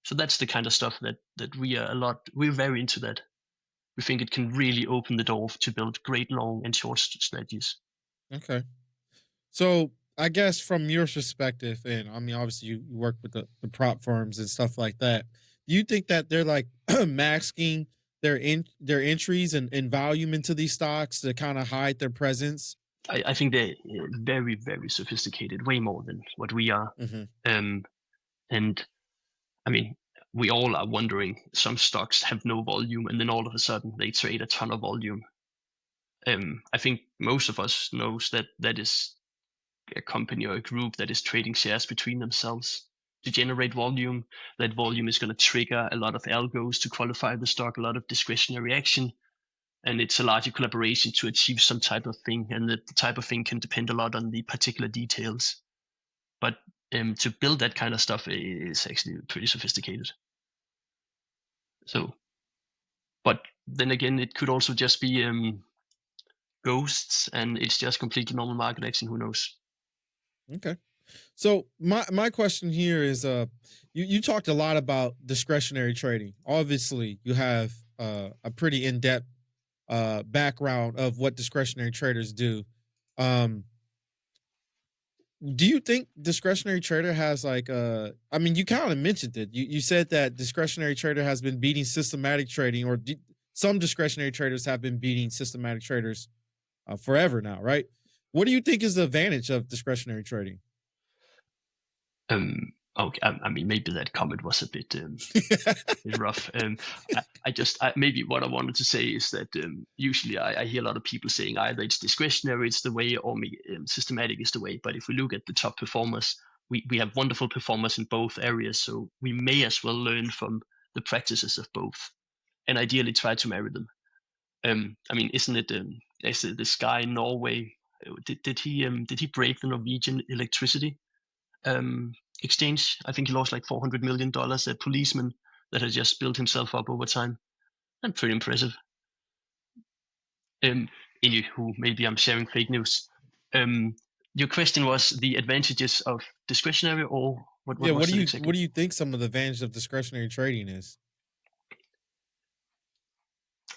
So that's the kind of stuff that we're very into that. We think it can really open the door to build great long and short strategies. Okay. So I guess from your perspective, and I mean, obviously you work with the prop firms and stuff like that. Do you think that they're like masking their entries and volume into these stocks to kind of hide their presence? I think they're very, very sophisticated, way more than what we are. Mm-hmm. And I mean, we all are wondering, some stocks have no volume and then all of a sudden they trade a ton of volume. I think most of us knows that is a company or a group that is trading shares between themselves to generate volume. That volume is going to trigger a lot of algos to qualify the stock, a lot of discretionary action. And it's a larger collaboration to achieve some type of thing. And the type of thing can depend a lot on the particular details. But to build that kind of stuff is actually pretty sophisticated. So, but then again, it could also just be ghosts, and it's just completely normal market action. Who knows? Okay. So my question here is you talked a lot about discretionary trading. Obviously, you have a pretty in-depth background of what discretionary traders do. Do you think discretionary trader has like I mean, you kind of mentioned it. You said that discretionary trader has been beating systematic trading, or some discretionary traders have been beating systematic traders forever now, right? What do you think is the advantage of discretionary trading? Okay, I mean, maybe that comment was a bit rough. Maybe what I wanted to say is that usually I hear a lot of people saying either it's discretionary, it's the way, or systematic is the way. But if we look at the top performers, we have wonderful performers in both areas, so we may as well learn from the practices of both, and ideally try to marry them. I mean, isn't it this guy in Norway? Did he break the Norwegian electricity? exchange. I think he lost like $400 million. A policeman that had just built himself up over time, and pretty impressive. Anywho, maybe I'm sharing fake news. Your question was the advantages of discretionary, or what Yeah, was it exactly? what do you think some of the advantages of discretionary trading is?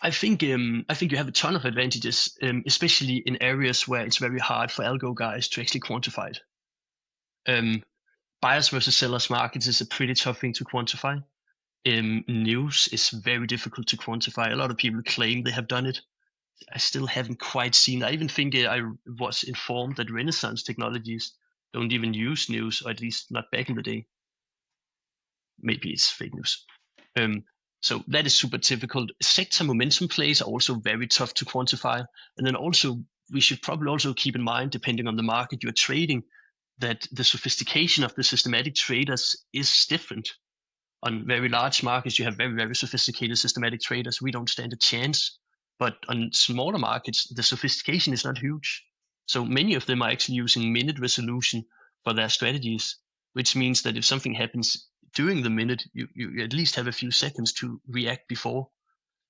I think you have a ton of advantages, especially in areas where it's very hard for algo guys to actually quantify it. Buyers versus sellers markets is a pretty tough thing to quantify. News is very difficult to quantify. A lot of people claim they have done it. I still haven't quite seen. I even think I was informed that Renaissance technologies don't even use news, or at least not back in the day. Maybe it's fake news. So that is super difficult. Sector momentum plays are also very tough to quantify. And then also, we should probably also keep in mind, depending on the market you're trading, that the sophistication of the systematic traders is different. On very large markets, you have very, very sophisticated systematic traders. We don't stand a chance. But on smaller markets, the sophistication is not huge. So many of them are actually using minute resolution for their strategies, which means that if something happens during the minute, you at least have a few seconds to react before.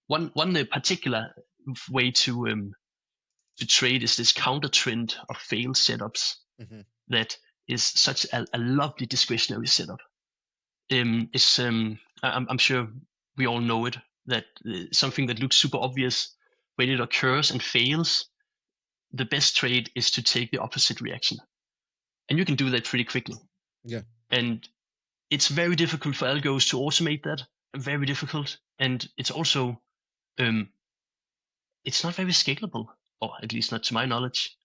One particular way to trade is this counter trend of failed setups. Mm-hmm. That is such a lovely discretionary setup. I'm sure we all know it, that something that looks super obvious, when it occurs and fails, the best trade is to take the opposite reaction. And you can do that pretty quickly. Yeah. And it's very difficult for algos to automate that, very difficult. And it's also, it's not very scalable, or at least not to my knowledge.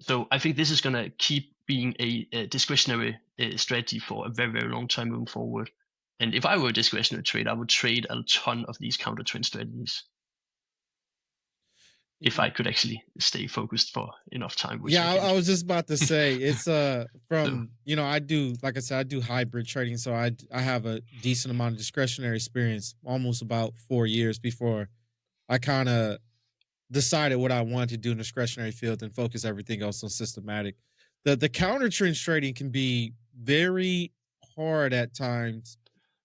So I think this is going to keep being a discretionary strategy for a very, very long time moving forward. And if I were a discretionary trader, I would trade a ton of these counter trend strategies. If I could actually stay focused for enough time. Which I was just about to say, it's from So- I do, like I said, I do hybrid trading, so I have a decent amount of discretionary experience, almost about 4 years before I kind of decided what I wanted to do in the discretionary field and focus everything else on systematic. The counter trend trading can be very hard at times.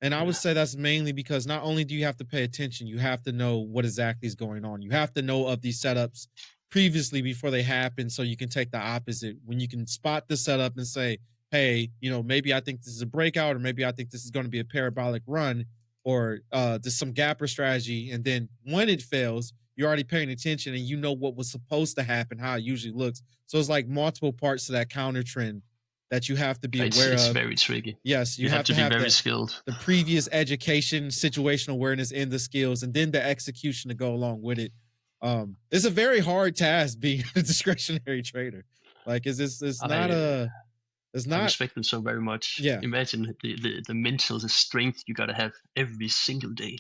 And I would say that's mainly because not only do you have to pay attention, you have to know what exactly is going on. You have to know of these setups previously before they happen, so you can take the opposite. When you can spot the setup and say, hey, maybe I think this is a breakout, or maybe I think this is going to be a parabolic run, or there's some gapper strategy. And then when it fails, you're already paying attention and you know what was supposed to happen, how it usually looks. So it's like multiple parts to that counter trend that you have to be aware it's of. very tricky. Yes, You have to be very skilled. The previous education, situational awareness, and the skills, and then the execution to go along with it. It's a very hard task being a discretionary trader. Like, it's not I not. respect them so very much. Yeah. Imagine the mental, the strength you gotta have every single day.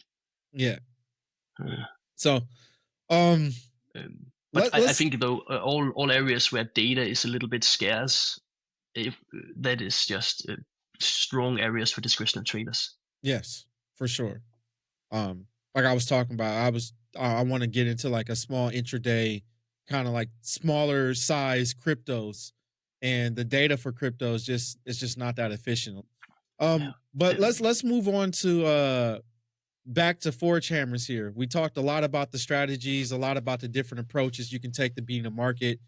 Yeah. Uh, So, but I think though all areas where data is a little bit scarce, that is just strong areas for discretionary traders. Yes, for sure. Like I was talking about, I want to get into like a small intraday, kind of like smaller size cryptos, and the data for crypto is just not that efficient. But let's move on to back to Forge Hammers here. We talked a lot about the strategies, a lot about the different approaches you can take to being a market.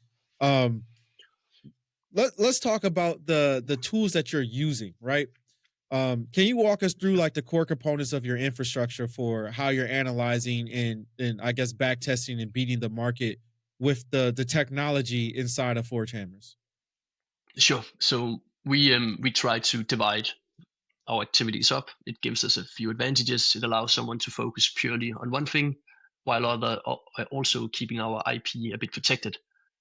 Let's talk about the tools that you're using, right? Can you walk us through like the core components of your infrastructure for how you're analyzing and I guess back testing and beating the market with the technology inside of Forge Hammers? Sure. So we try to divide our activities up. It gives us a few advantages. It allows someone to focus purely on one thing, while also keeping our IP a bit protected,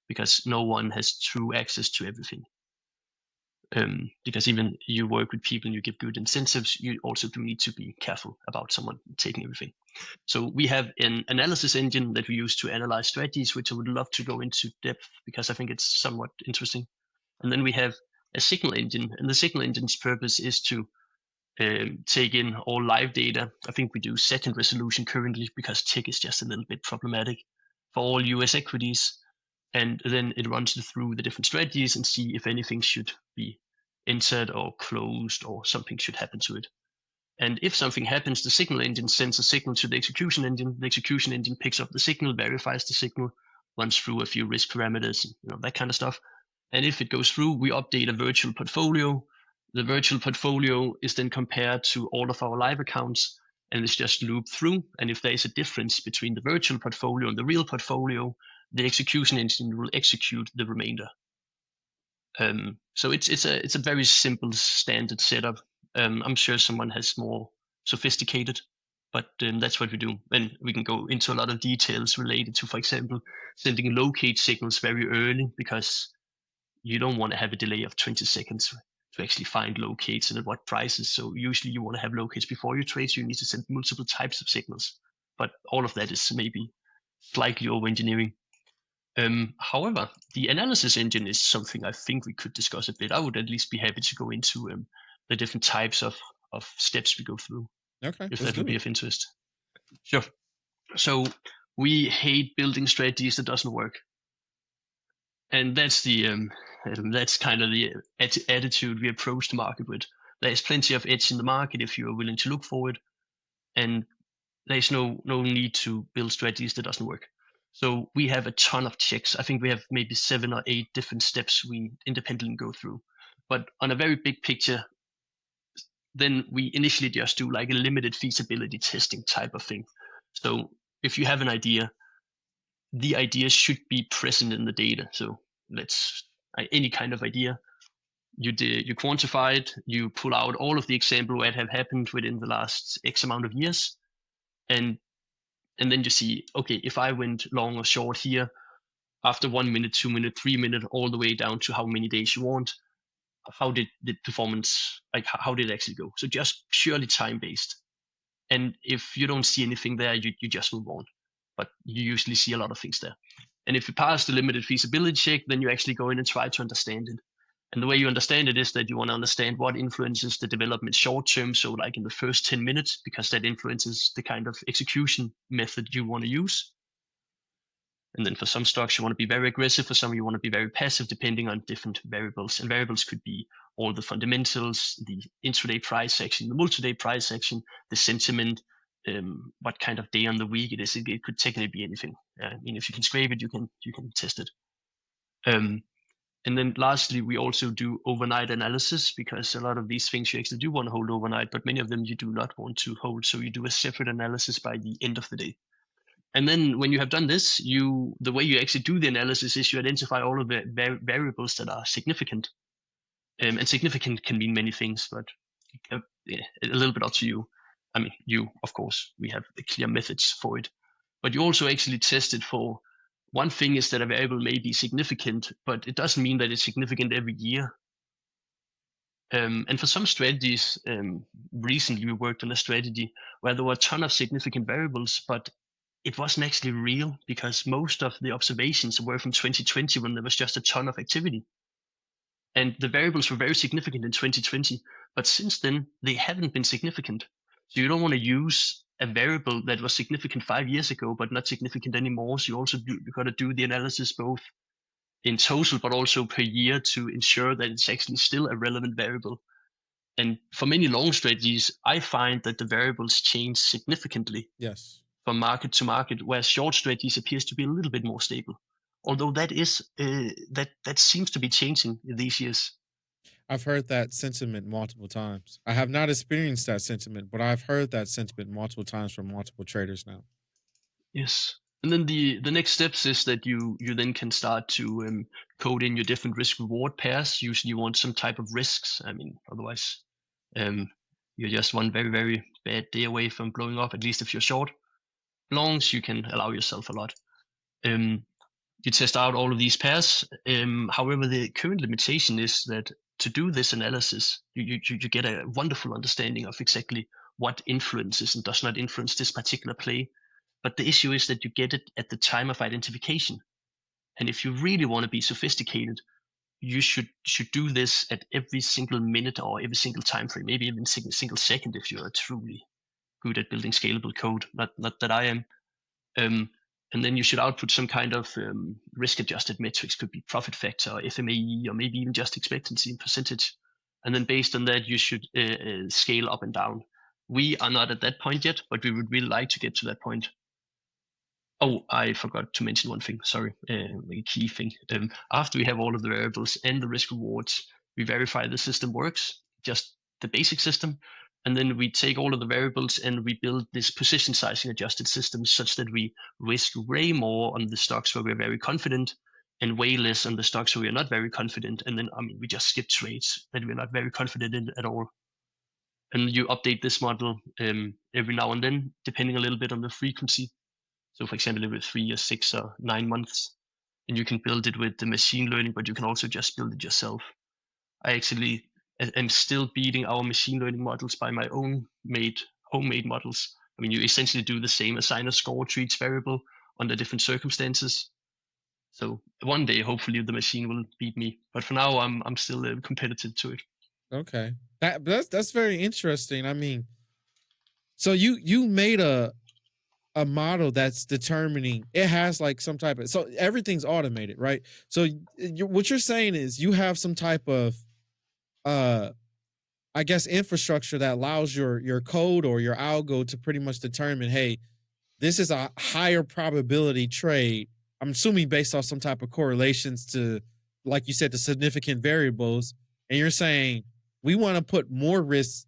because no one has true access to everything. Because even you work with people and you give good incentives, you also do need to be careful about someone taking everything. So we have an analysis engine that we use to analyze strategies, which I would love to go into depth because I think it's somewhat interesting. And then we have a signal engine, and the signal engine's purpose is to take in all live data. I think we do second resolution currently because tick is just a little bit problematic for all US equities. And then it runs through the different strategies and see if anything should be entered or closed, or something should happen to it. And if something happens, the signal engine sends a signal to the execution engine. The execution engine picks up the signal, verifies the signal, runs through a few risk parameters, that kind of stuff. And if it goes through, we update a virtual portfolio. The virtual portfolio is then compared to all of our live accounts, and it's just looped through. And if there is a difference between the virtual portfolio and the real portfolio, the execution engine will execute the remainder. So it's a very simple standard setup. I'm sure someone has more sophisticated, but that's what we do. And we can go into a lot of details related to, for example, sending locate signals very early, because you don't want to have a delay of 20 seconds to actually find locates and at what prices. So usually you want to have locates before you trade, so you need to send multiple types of signals. But all of that is maybe slightly over engineering. However, the analysis engine is something I think we could discuss a bit. I would at least be happy to go into the different types of steps we go through, Okay, if let's that would do be it. of interest. Sure. So we hate building strategies that doesn't work, and that's that's kind of the attitude we approach the market with. There's plenty of edge in the market if you are willing to look for it, and there's no need to build strategies that doesn't work. So we have a ton of checks. I think we have maybe 7 or 8 different steps we independently go through. But on a very big picture, then we initially just do like a limited feasibility testing type of thing. So if you have an idea, the idea should be present in the data. So let's any kind of idea. You quantify it, you pull out all of the examples that have happened within the last X amount of years, and then you see, okay, if I went long or short here, after 1 minute, 2 minute, 3 minute, all the way down to how many days you want, how did the performance, like how did it actually go? So just purely time based. And if you don't see anything there, you just move on. But you usually see a lot of things there. And if you pass the limited feasibility check, then you actually go in and try to understand it. And the way you understand it is that you want to understand what influences the development short term, so like in the first 10 minutes, because that influences the kind of execution method you want to use. And then for some stocks, you want to be very aggressive. For some, you want to be very passive, depending on different variables. And variables could be all the fundamentals, the intraday price action, the multi-day price action, the sentiment, what kind of day on the week it is. It could technically be anything. I mean, if you can scrape it, you can test it. And then lastly, we also do overnight analysis, because a lot of these things you actually do want to hold overnight, but many of them you do not want to hold. So you do a separate analysis by the end of the day. And then when you have done this, the way you actually do the analysis is you identify all of the variables that are significant. And significant can mean many things, but a little bit up to you. I mean, of course, we have clear methods for it. But you also actually test it for, one thing is that a variable may be significant, but it doesn't mean that it's significant every year. And for some strategies, recently we worked on a strategy where there were a ton of significant variables, but it wasn't actually real, because most of the observations were from 2020, when there was just a ton of activity. And the variables were very significant in 2020, but since then they haven't been significant. So you don't want to use a variable that was significant 5 years ago, but not significant anymore. So you got to do the analysis both in total, but also per year, to ensure that it's actually still a relevant variable. And for many long strategies, I find that the variables change significantly. Yes. From market to market, whereas short strategies appears to be a little bit more stable. Although that is that seems to be changing these years. I've heard that sentiment multiple times. I have not experienced that sentiment, but I've heard that sentiment multiple times from multiple traders now. Yes. And then the next steps is that you then can start to code in your different risk reward pairs. Usually you want some type of risks. I mean, otherwise you're just one very, very bad day away from blowing off, at least if you're short. Longs, you can allow yourself a lot. You test out all of these pairs. However, the current limitation is that to do this analysis, you get a wonderful understanding of exactly what influences and does not influence this particular play. But the issue is that you get it at the time of identification. And if you really want to be sophisticated, you should do this at every single minute or every single time frame, maybe even single second, if you're truly good at building scalable code. Not that I am. And then you should output some kind of risk-adjusted metrics. Could be profit factor, or FMAE, or maybe even just expectancy and percentage. and then based on that, you should scale up and down. We are not at that point yet, but we would really like to get to that point. Oh, I forgot to mention one thing. Sorry, a key thing. After we have all of the variables and the risk rewards, we verify the system works, just the basic system, and then we take all of the variables and we build this position sizing adjusted system such that we risk way more on the stocks where we're very confident and way less on the stocks where we're not very confident. And then, we just skip trades that we're not very confident in at all. And you update this model every now and then, depending a little bit on the frequency. So for example, every 3 or 6 or 9 months, and you can build it with the machine learning, but you can also just build it yourself. I actually am still beating our machine learning models by my own homemade models. You essentially do the same, assign a score to each variable under different circumstances. So one day, hopefully, the machine will beat me. But for now, I'm still competitive to it. Okay, that's very interesting. So you made a model that's determining, it has like some type of, so everything's automated, right? So what you're saying is you have some type of I guess infrastructure that allows your code or your algo to pretty much determine, hey, this is a higher probability trade. I'm assuming based off some type of correlations to, like you said, the significant variables. And you're saying we want to put more risk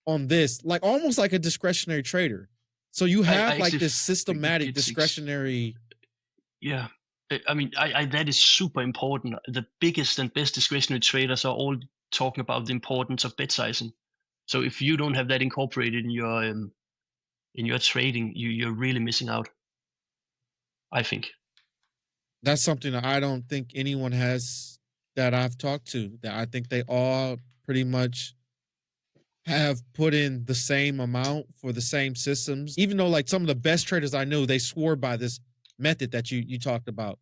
on this, like almost like a discretionary trader. So you have like this systematic discretionary. Yeah. That is super important. The biggest and best discretionary traders are all talking about the importance of bet sizing. So if you don't have that incorporated in your trading, you're really missing out, I think. That's something that I don't think anyone has that I've talked to. That I think they all pretty much have put in the same amount for the same systems. Even though like some of the best traders I knew, they swore by this method that you talked about.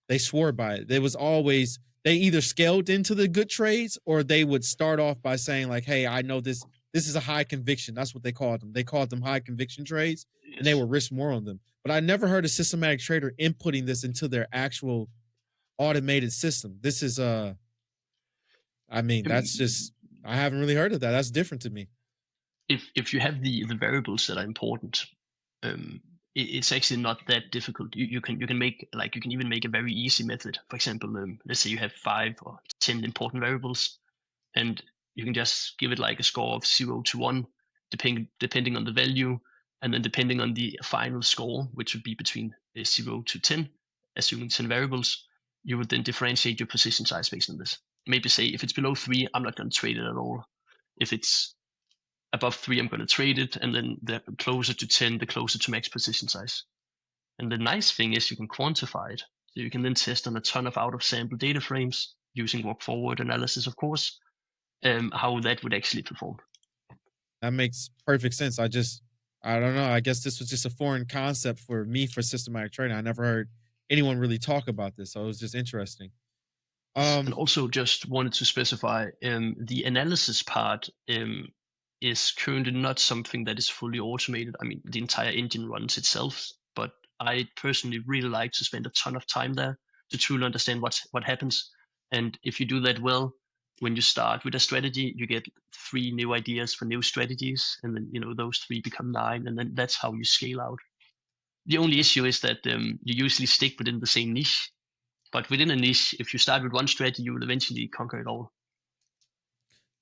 They swore by it. There was always, they either scaled into the good trades or they would start off by saying like, hey, I know this is a high conviction. That's what they called them. They called them high conviction trades. Yes. And they would risk more on them. But I never heard a systematic trader inputting this into their actual automated system. This is that's just, I haven't really heard of that. That's different to me. If you have the variables that are important, it's actually not that difficult. You can make, like, you can even make a very easy method. For example, let's say you have 5 or 10 important variables, and you can just give it like a score of 0 to 1, depending on the value, and then depending on the final score, which would be between 0 to 10, assuming 10 variables, you would then differentiate your position size based on this. Maybe say if it's below 3, I'm not going to trade it at all. If it's above 3, I'm going to trade it, and then the closer to 10, the closer to max position size. And the nice thing is you can quantify it. So you can then test on a ton of out-of-sample data frames using walk-forward analysis, of course, how that would actually perform. That makes perfect sense. I don't know. I guess this was just a foreign concept for me for systematic trading. I never heard anyone really talk about this, so it was just interesting. And also just wanted to specify the analysis part is currently not something that is fully automated. The entire engine runs itself, but I personally really like to spend a ton of time there to truly understand what happens. And if you do that well, when you start with a strategy, you get 3 new ideas for new strategies, and then those 3 become 9, and then that's how you scale out. The only issue is that you usually stick within the same niche. But within a niche, if you start with one strategy, you will eventually conquer it all.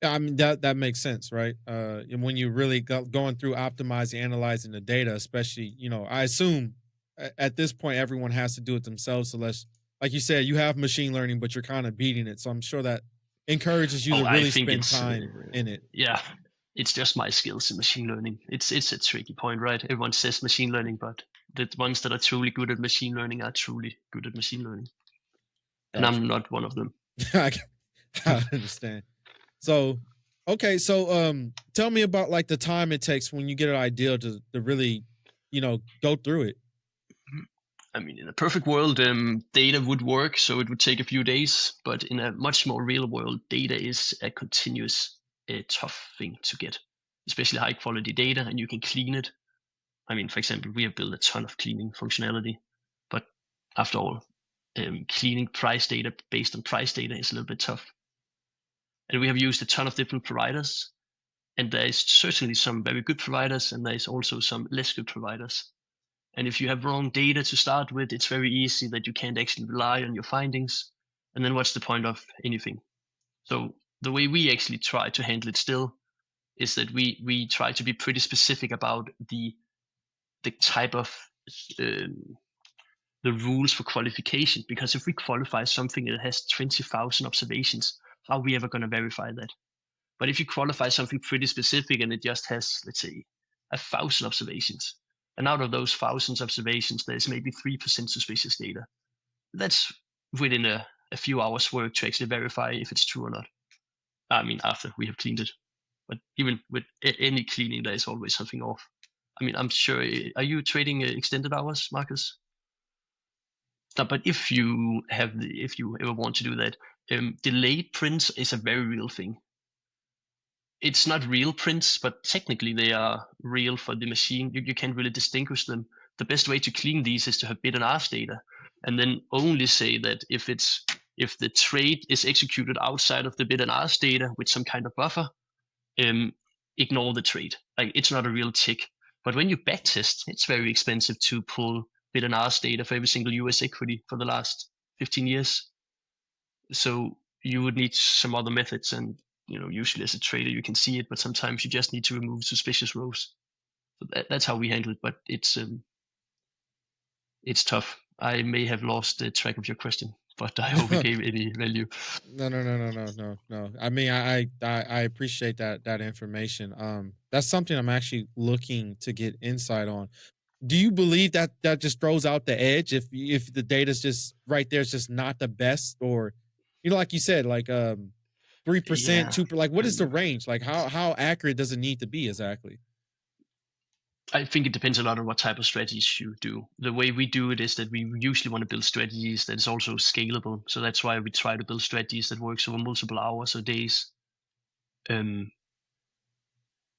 That makes sense, right? And when you really going through optimizing, analyzing the data, especially, I assume at this point everyone has to do it themselves. So like you said, you have machine learning, but you're kind of beating it. So I'm sure that encourages you to really spend time in it. Yeah, it's just my skills in machine learning. It's a tricky point, right? Everyone says machine learning, but the ones that are truly good at machine learning are truly good at machine learning. And I'm not one of them. I understand. So, okay. So, tell me about like the time it takes when you get an idea to really, go through it. In a perfect world, data would work, so it would take a few days. But in a much more real world, data is a continuous, tough thing to get, especially high quality data, and you can clean it. For example, we have built a ton of cleaning functionality, but after all, cleaning price data based on price data is a little bit tough. And we have used a ton of different providers, and there is certainly some very good providers, and there is also some less good providers. And if you have wrong data to start with, it's very easy that you can't actually rely on your findings. And then what's the point of anything? So the way we actually try to handle it still is that we try to be pretty specific about the type of the rules for qualification. Because if we qualify something that has 20,000 observations, how are we ever going to verify that? But if you qualify something pretty specific and it just has, let's say, 1,000 observations, and out of those thousands observations, there's maybe 3% suspicious data, that's within a few hours work to actually verify if it's true or not. I mean, after we have cleaned it. But even with any cleaning, there is always something off. I mean, I'm sure, are you trading extended hours, Marcus? No, but if you ever want to do that, delayed prints is a very real thing. It's not real prints, but technically they are real for the machine. You can't really distinguish them. The best way to clean these is to have bid and ask data, and then only say that if the trade is executed outside of the bid and ask data with some kind of buffer, ignore the trade. Like, it's not a real tick. But when you backtest, it's very expensive to pull bid and ask data for every single US equity for the last 15 years. So you would need some other methods, and usually as a trader you can see it, but sometimes you just need to remove suspicious rows. So that's how we handle it. But it's tough. I may have lost the track of your question, but I hope it gave any value. No. I mean, I appreciate that information. That's something I'm actually looking to get insight on. Do you believe that just throws out the edge if the data's just right there, it's just not the best? Or like you said, like 3%, 2%, like what is the range? Like how accurate does it need to be exactly? I think it depends a lot on what type of strategies you do. The way we do it is that we usually want to build strategies that is also scalable. So that's why we try to build strategies that works over multiple hours or days.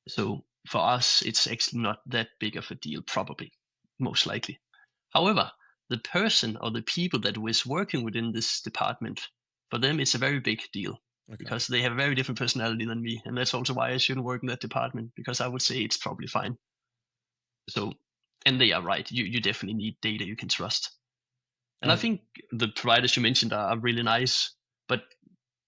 So for us, it's actually not that big of a deal, probably, most likely. However, the person or the people that was working within this department, for them, it's a very big deal. Okay. Because they have a very different personality than me. And that's also why I shouldn't work in that department, because I would say it's probably fine. So, and they are right. You definitely need data you can trust. And I think the providers you mentioned are really nice, but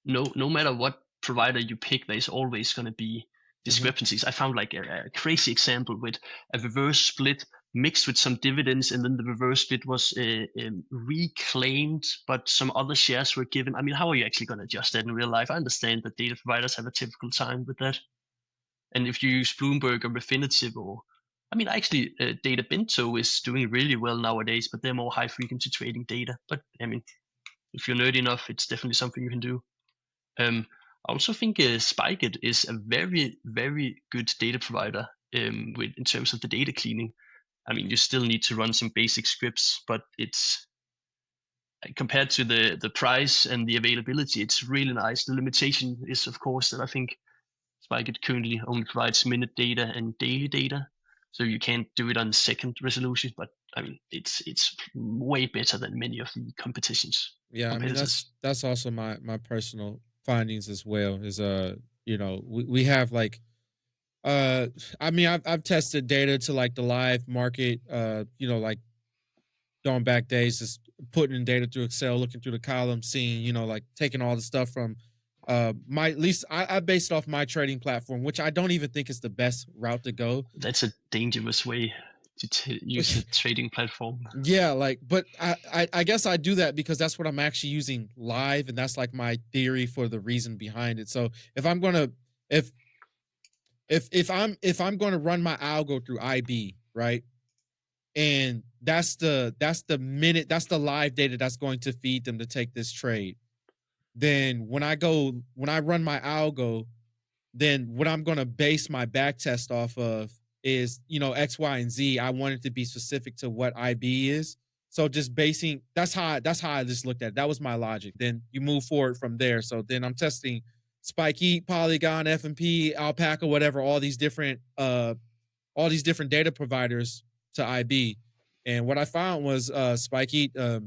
no matter what provider you pick, there's always going to be discrepancies. I found like a crazy example with a reverse split mixed with some dividends, and then the reverse split was reclaimed, but some other shares were given. I mean, how are you actually going to adjust that in real life? I understand that data providers have a typical time with that. And if you use Bloomberg or Refinitiv, or I mean, actually, Data Bento is doing really well nowadays, but they're more high frequency trading data. But I mean, if you're nerdy enough, it's definitely something you can do. I also think Spikeet is a very, very good data provider in terms of the data cleaning. I mean, you still need to run some basic scripts, but it's compared to the price and the availability, it's really nice. The limitation is, of course, that I think Spikeet currently only provides minute data and daily data. So you can't do it on second resolution, but I mean, it's way better than many of the competitions. Yeah, I mean, that's also my personal findings as well. Is we have like I mean, I've tested data to like the live market, like going back days, just putting in data through Excel, looking through the columns, seeing, like taking all the stuff from my, at least I based it off my trading platform, which I don't even think is the best route to go. That's a dangerous way to use a trading platform. Yeah, like, but I guess I do that because that's what I'm actually using live, and that's like my theory for the reason behind it. So if I'm gonna if I'm going to run my algo through IB, right, and that's the live data that's going to feed them to take this trade, then when I run my algo, then what I'm going to base my back test off of is, X, Y, and Z. I want it to be specific to what IB is. So just basing, that's how I just looked at it. That was my logic. Then you move forward from there. So then I'm testing Spikeet, Polygon, F&P, Alpaca, whatever, all these different data providers to IB. And what I found was Spikeet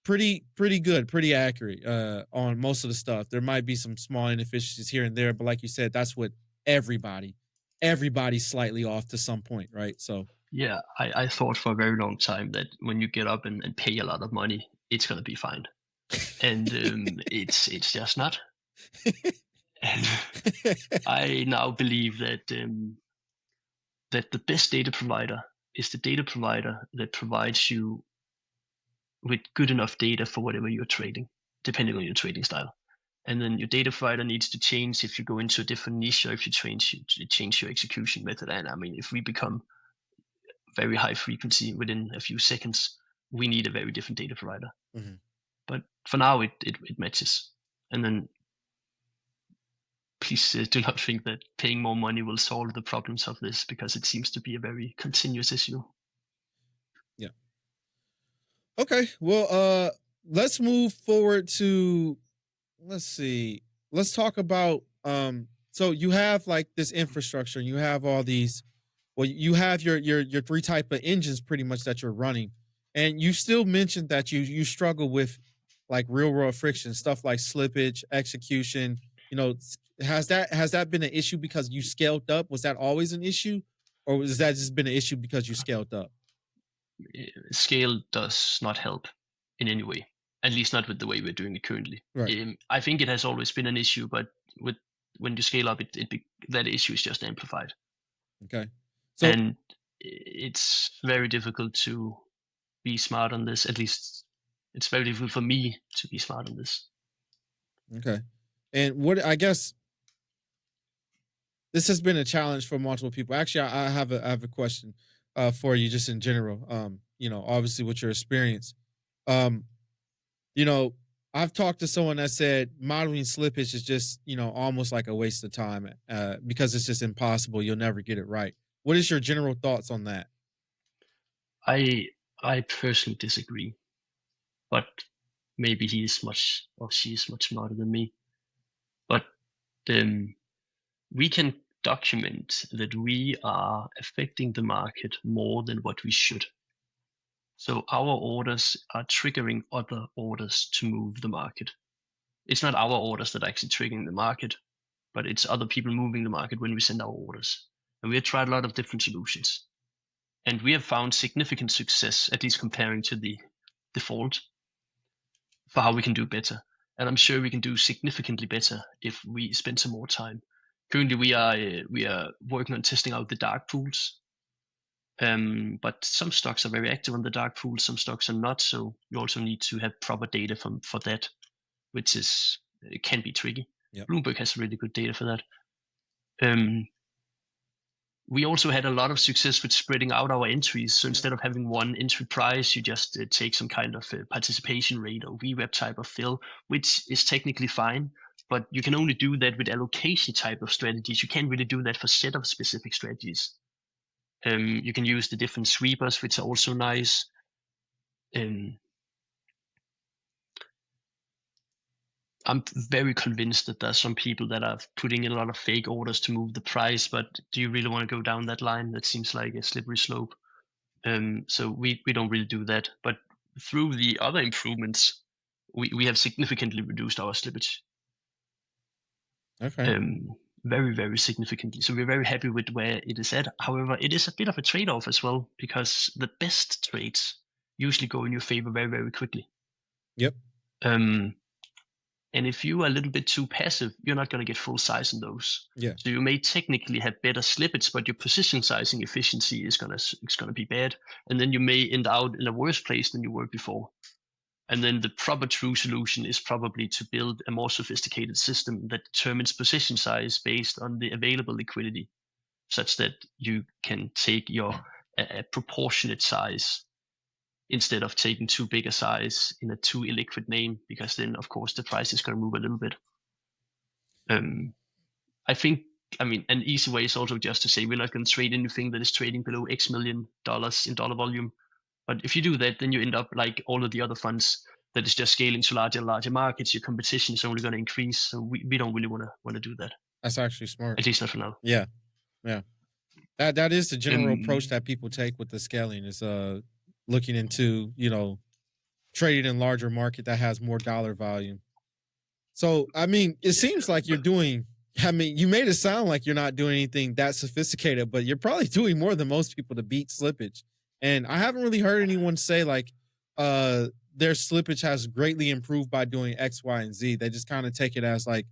pretty good, pretty accurate on most of the stuff. There might be some small inefficiencies here and there, but like you said, that's what everybody's slightly off to some point, right? So Yeah, I thought for a very long time that when you get up and pay a lot of money, it's gonna be fine, and it's just not. And I now believe that that the best data provider is the data provider that provides you with good enough data for whatever you're trading, depending on your trading style. And then your data provider needs to change if you go into a different niche or if you change your execution method. And I mean, if we become very high frequency within a few seconds, we need a very different data provider. Mhm. But for now, it matches. And then please do not think that paying more money will solve the problems of this, because it seems to be a very continuous issue. Yeah. Okay. Well, let's move forward to, let's see. Let's talk about so you have like this infrastructure and you have all these, well, you have your three type of engines pretty much that you're running. And you still mentioned that you struggle with like real world friction, stuff like slippage, execution. You know, has that been an issue because you scaled up? Was that always an issue? Or has that just been an issue because you scaled up? Scale does not help in any way, at least not with the way we're doing it currently. Right. I think it has always been an issue, but when you scale up, that issue is just amplified. Okay. So And it's very difficult to be smart on this. At least it's very difficult for me to be smart on this. okay. And what I guess this has been a challenge for multiple people. Actually, I have a question for you just in general. You know, obviously with your experience. Um, you know, I've talked to someone that said modeling slippage is just, you know, almost like a waste of time because it's just impossible. You'll never get it right. What is your general thoughts on that? I personally disagree, but maybe he is much or she is much smarter than me. But we can document that we are affecting the market more than what we should. So our orders are triggering other orders to move the market. It's not our orders that are actually triggering the market, but it's other people moving the market when we send our orders. And we have tried a lot of different solutions. And we have found significant success, at least comparing to the default, for how we can do better. And I'm sure we can do significantly better if we spend some more time. Currently, we are working on testing out the dark pools. But some stocks are very active on the dark pool, some stocks are not. So you also need to have proper data for that, which is it can be tricky. Yep. Bloomberg has really good data for that. We also had a lot of success with spreading out our entries. So instead of having one entry price, you just take some kind of participation rate or VWAP type of fill, which is technically fine. But you can only do that with allocation type of strategies. You can't really do that for set of specific strategies. You can use the different sweepers, which are also nice. I'm very convinced that there's some people that are putting in a lot of fake orders to move the price, but do you really want to go down that line? That seems like a slippery slope. So we don't really do that. But through the other improvements, we have significantly reduced our slippage. Okay. Very, very significantly. So we're very happy with where it is at. However, it is a bit of a trade-off as well, because the best trades usually go in your favor very, very quickly. Yep. And if you are a little bit too passive, you're not going to get full size in those. Yeah. So you may technically have better slippage, but your position sizing efficiency is gonna be bad, and then you may end out in a worse place than you were before. And then the proper true solution is probably to build a more sophisticated system that determines position size based on the available liquidity, such that you can take your a proportionate size instead of taking too big a size in a too illiquid name, because then of course the price is going to move a little bit. I think, I mean, an easy way is also just to say we're not going to trade anything that is trading below X million dollars in dollar volume. But if you do that, then you end up like all of the other funds that is just scaling to larger and larger markets. Your competition is only going to increase. So we don't really want to do that. That's actually smart. At least not for now. Yeah. Yeah. That is the general approach that people take with the scaling is looking into, you know, traded in larger market that has more dollar volume. So, I mean, it seems like you're doing, I mean, you made it sound like you're not doing anything that sophisticated, but you're probably doing more than most people to beat slippage. And I haven't really heard anyone say like their slippage has greatly improved by doing X, Y, and Z. They just kind of take it as like,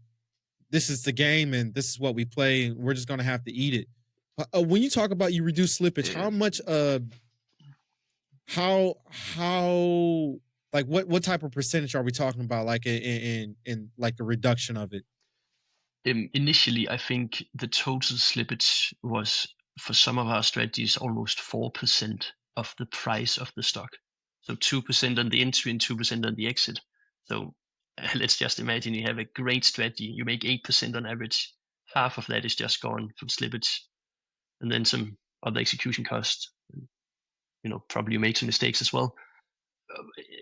this is the game and this is what we play. And we're just going to have to eat it. When you talk about you reduce slippage, how much, how, like what type of percentage are we talking about? Like in like the reduction of it? Initially, I think the total slippage was for some of our strategies almost 4% of the price of the stock. So 2% on the entry and 2% on the exit. So let's just imagine you have a great strategy. You make 8% on average. Half of that is just gone from slippage, and then some other execution costs. You know, probably you make some mistakes as well.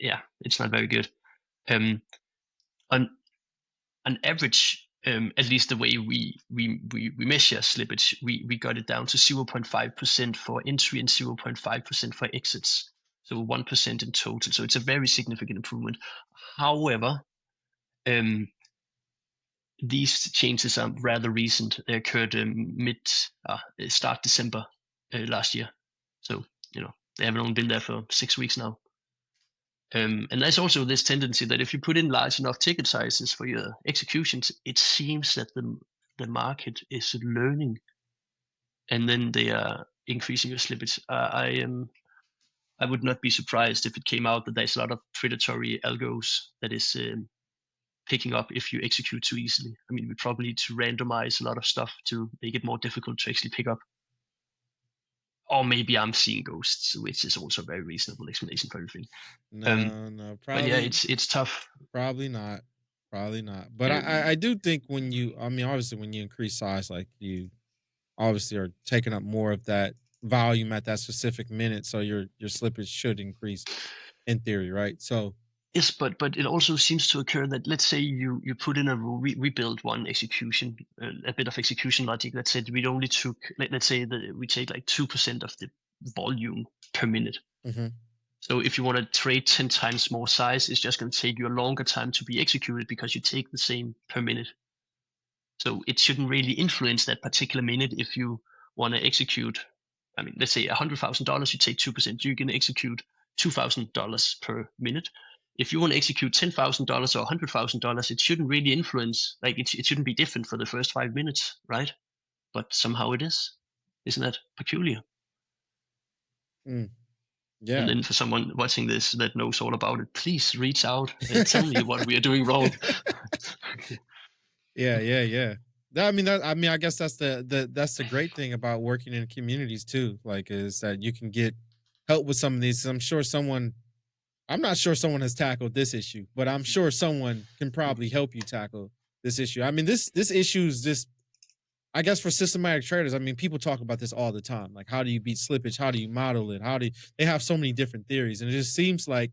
Yeah, it's not very good. On average, at least the way we measure slippage, we got it down to 0.5% for entry and 0.5% for exits. So 1% in total. So it's a very significant improvement. However, these changes are rather recent. They occurred start December last year. So, you know, they haven't only been there for 6 weeks now. And there's also this tendency that if you put in large enough ticket sizes for your executions, it seems that the market is learning, and then they are increasing your slippage. I would not be surprised if it came out that there's a lot of predatory algos that is picking up if you execute too easily. I mean, we probably need to randomize a lot of stuff to make it more difficult to actually pick up. Or maybe I'm seeing ghosts, which is also a very reasonable explanation for everything. No, probably. But yeah, it's tough. Probably not. But I do think when you, I mean, obviously when you increase size, like you obviously are taking up more of that volume at that specific minute, so your slippage should increase in theory, right? So yes, but it also seems to occur that, let's say you put in a rule, we build one execution, a bit of execution logic that said we only took, let's say that we take like 2% of the volume per minute. mm-hmm. So if you want to trade 10 times more size, it's just going to take you a longer time to be executed because you take the same per minute. So it shouldn't really influence that particular minute. If you want to execute, I mean, let's say $100,000, you take 2%, you can execute $2,000 per minute. If you want to execute $10,000 or $100,000, it shouldn't really influence, like it shouldn't be different for the first 5 minutes, right? But somehow it is. Isn't that peculiar? Yeah. And then for someone watching this that knows all about it, please reach out and tell me what we are doing wrong. Yeah. I mean, I guess that's the great thing about working in communities too. Like, is that you can get help with some of these. I'm not sure someone has tackled this issue, but I'm sure someone can probably help you tackle this issue. I mean, this issue is just, I guess for systematic traders, I mean, people talk about this all the time. Like, how do you beat slippage? How do you model it? They have so many different theories. And it just seems like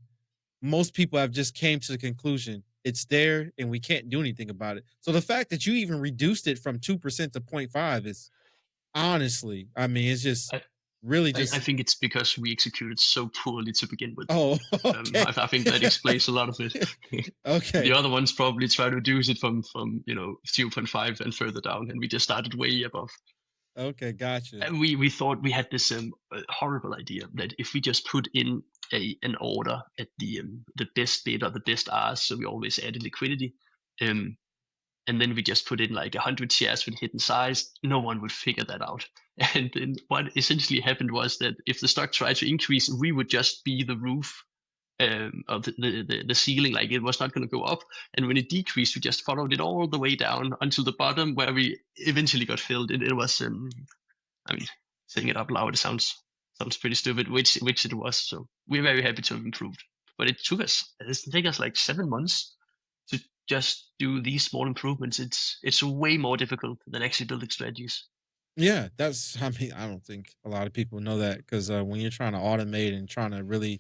most people have just came to the conclusion it's there and we can't do anything about it. So the fact that you even reduced it from 2% to 0.5 is honestly, I mean, it's just really just. I think it's because we executed so poorly to begin with. Oh, okay. I think that explains a lot of it. Okay. The other ones probably try to reduce it from 0.5 and further down, and we just started way above. Okay, gotcha. And we thought we had this horrible idea that if we just put in an order at the best bid or the best ask, so we always added liquidity, and then we just put in like 100 shares with hidden size, no one would figure that out. And then what essentially happened was that if the stock tried to increase, we would just be the roof of the ceiling, like it was not going to go up. And when it decreased, we just followed it all the way down until the bottom, where we eventually got filled. It was, I mean, saying it out loud, it sounds pretty stupid, which it was. So we're very happy to have improved. But it took us like 7 months to just do these small improvements. It's way more difficult than actually building strategies. Yeah, I mean, I don't think a lot of people know that, because when you're trying to automate and trying to really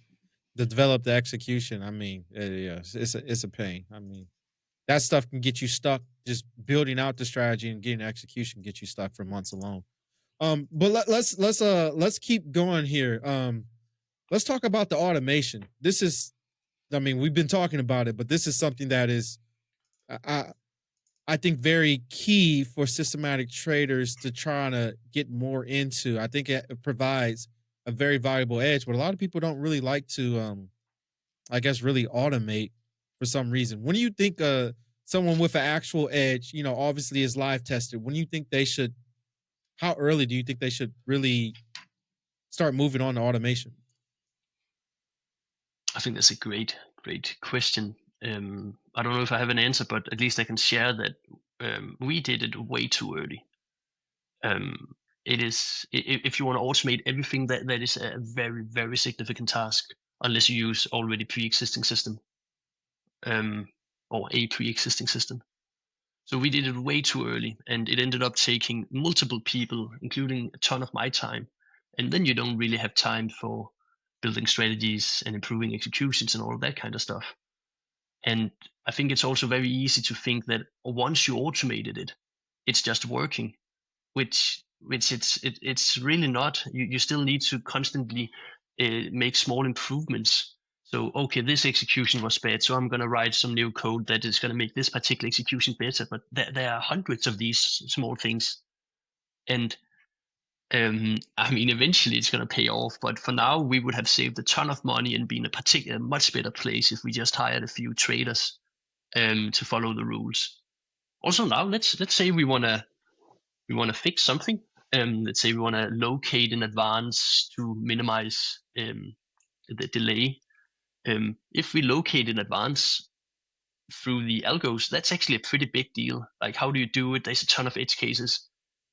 develop the execution, I mean, yeah, it's a pain. I mean, that stuff can get you stuck. Just building out the strategy and getting execution get you stuck for months alone. But let's keep going here. Let's talk about the automation. This is I mean, we've been talking about it, but this is something that is, I I think, very key for systematic traders to try to get more into. I think it provides a very valuable edge, but a lot of people don't really like to, I guess, really automate for some reason. When do you think someone with an actual edge, obviously is live tested, when do you think they should, how early do you think they should really start moving on to automation? I think that's a great question. I don't know if I have an answer, but at least I can share that we did it way too early. It is if you want to automate everything, that is a very significant task, unless you use already pre-existing system, um, or a pre-existing system. So we did it way too early, and it ended up taking multiple people, including a ton of my time. And then you don't really have time for building strategies and improving executions and all of that kind of stuff. And I think it's also very easy to think that once you automated it, it's just working, which it's really not. You still need to constantly make small improvements. So okay, this execution was bad, so I'm going to write some new code that is going to make this particular execution better. But there are hundreds of these small things, and I mean, eventually it's going to pay off. But for now, we would have saved a ton of money and been a much better place if we just hired a few traders to follow the rules. Also, now let's say we want to fix something. Let's say we want to locate in advance to minimize the delay. If we locate in advance through the algos, that's actually a pretty big deal. Like, how do you do it? There's a ton of edge cases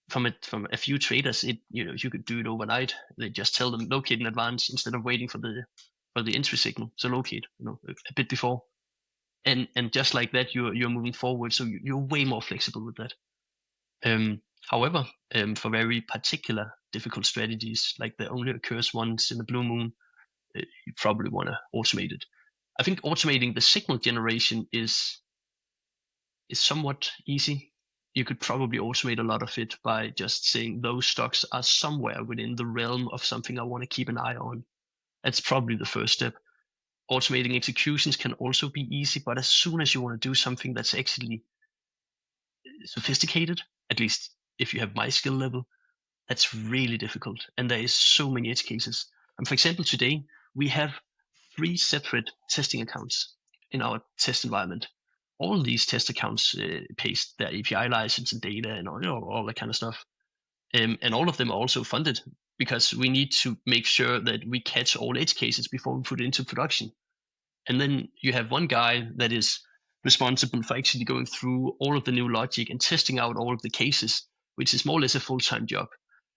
from a few traders. You could do it overnight. They just tell them locate in advance instead of waiting for the entry signal. So locate, a bit before, and just like that, you're moving forward. So you're way more flexible with that. However, for very particular difficult strategies, like that only occurs once in a blue moon, you probably want to automate it. I think automating the signal generation is somewhat easy. You could probably automate a lot of it by just saying those stocks are somewhere within the realm of something I want to keep an eye on. That's probably the first step. Automating executions can also be easy, but as soon as you want to do something that's actually sophisticated, at least if you have my skill level, that's really difficult. And there is so many edge cases. And for example, today we have 3 separate testing accounts in our test environment. All these test accounts paste their API license and data and all that kind of stuff. And all of them are also funded because we need to make sure that we catch all edge cases before we put it into production. And then you have one guy that is responsible for actually going through all of the new logic and testing out all of the cases, which is more or less a full-time job.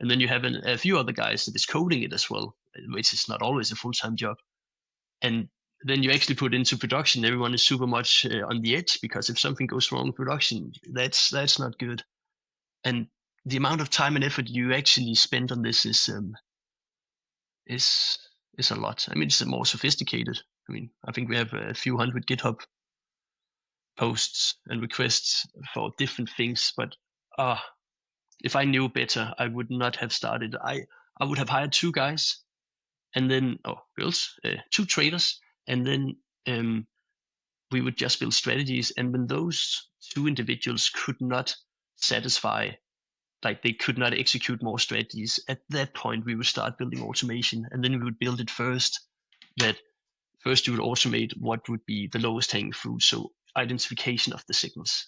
And then you have a few other guys that is coding it as well, which is not always a full-time job. And then you actually put into production, everyone is super much on the edge, because if something goes wrong in production, that's not good. And the amount of time and effort you actually spend on this is a lot. I mean, it's more sophisticated. I mean, I think we have a few hundred GitHub posts and requests for different things, but if I knew better, I would not have started. I would have hired 2 guys, and then girls, 2 traders, and then we would just build strategies. And when those 2 individuals could not satisfy, like they could not execute more strategies, at that point we would start building automation, and then we would build it first. That first you would automate what would be the lowest hanging fruit, so identification of the signals.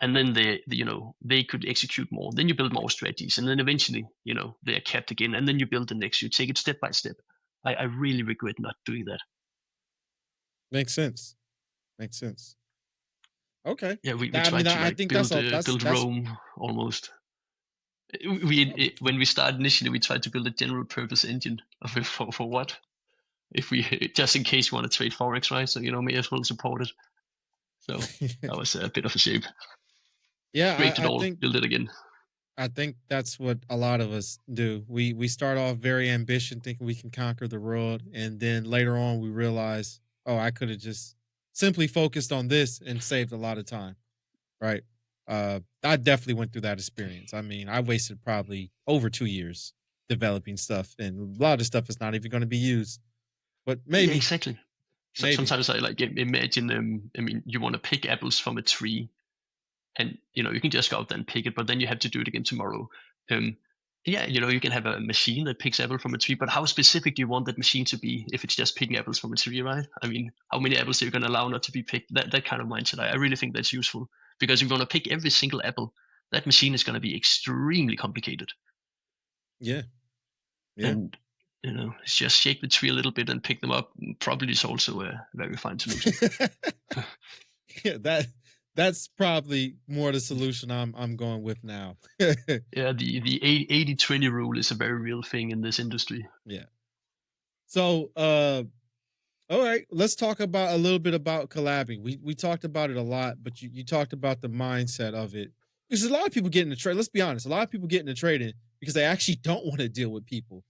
And then they could execute more. Then you build more strategies, and then eventually, they are kept again. And then you build the next. You take it step by step. I really regret not doing that. Makes sense. Makes sense. Okay. Yeah, we I tried mean, to I like think build that's build Rome almost. When we started initially, we tried to build a general purpose engine for what? If we just in case you want to trade forex, right? So may as well support it. So that was a bit of a shame. yeah. Scraped it all, build it again. I think that's what a lot of us do. We start off very ambitious, thinking we can conquer the world, and then later on we realize, oh, I could have just simply focused on this and saved a lot of time. Right. I definitely went through that experience. I mean, I wasted probably over 2 years developing stuff, and a lot of stuff is not even going to be used. But Yeah, maybe exactly. So Maybe. sometimes I like imagine I mean, you want to pick apples from a tree, and you can just go out there and pick it, but then you have to do it again tomorrow. Um, yeah, you can have a machine that picks apple from a tree, but how specific do you want that machine to be if it's just picking apples from a tree, right? I mean, how many apples are you going to allow not to be picked? That kind of mindset, I really think that's useful, because if you want to pick every single apple, that machine is going to be extremely complicated. Yeah. And just shake the tree a little bit and pick them up probably is also a very fine solution. Yeah, that's probably more the solution I'm going with now. Yeah, the 80-20 rule is a very real thing in this industry. Yeah. So all right, let's talk about a little bit about collabing. We talked about it a lot, but you talked about the mindset of it. Because a lot of people get into trade. Let's be honest, a lot of people get into trading because they actually don't want to deal with people.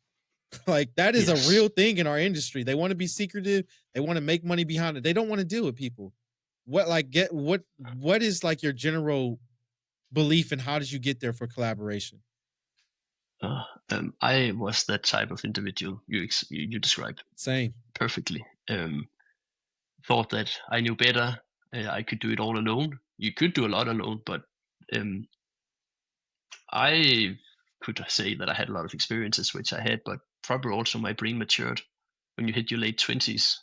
Like that is a real thing in our industry. They want to be secretive. They want to make money behind it. They don't want to deal with people. What is like your general belief, and how did you get there for collaboration? I was that type of individual you described Same. perfectly. Thought that I knew better. I could do it all alone. You could do a lot alone, but I could say that I had a lot of experiences, which I had, but probably also my brain matured. When you hit your late 20s,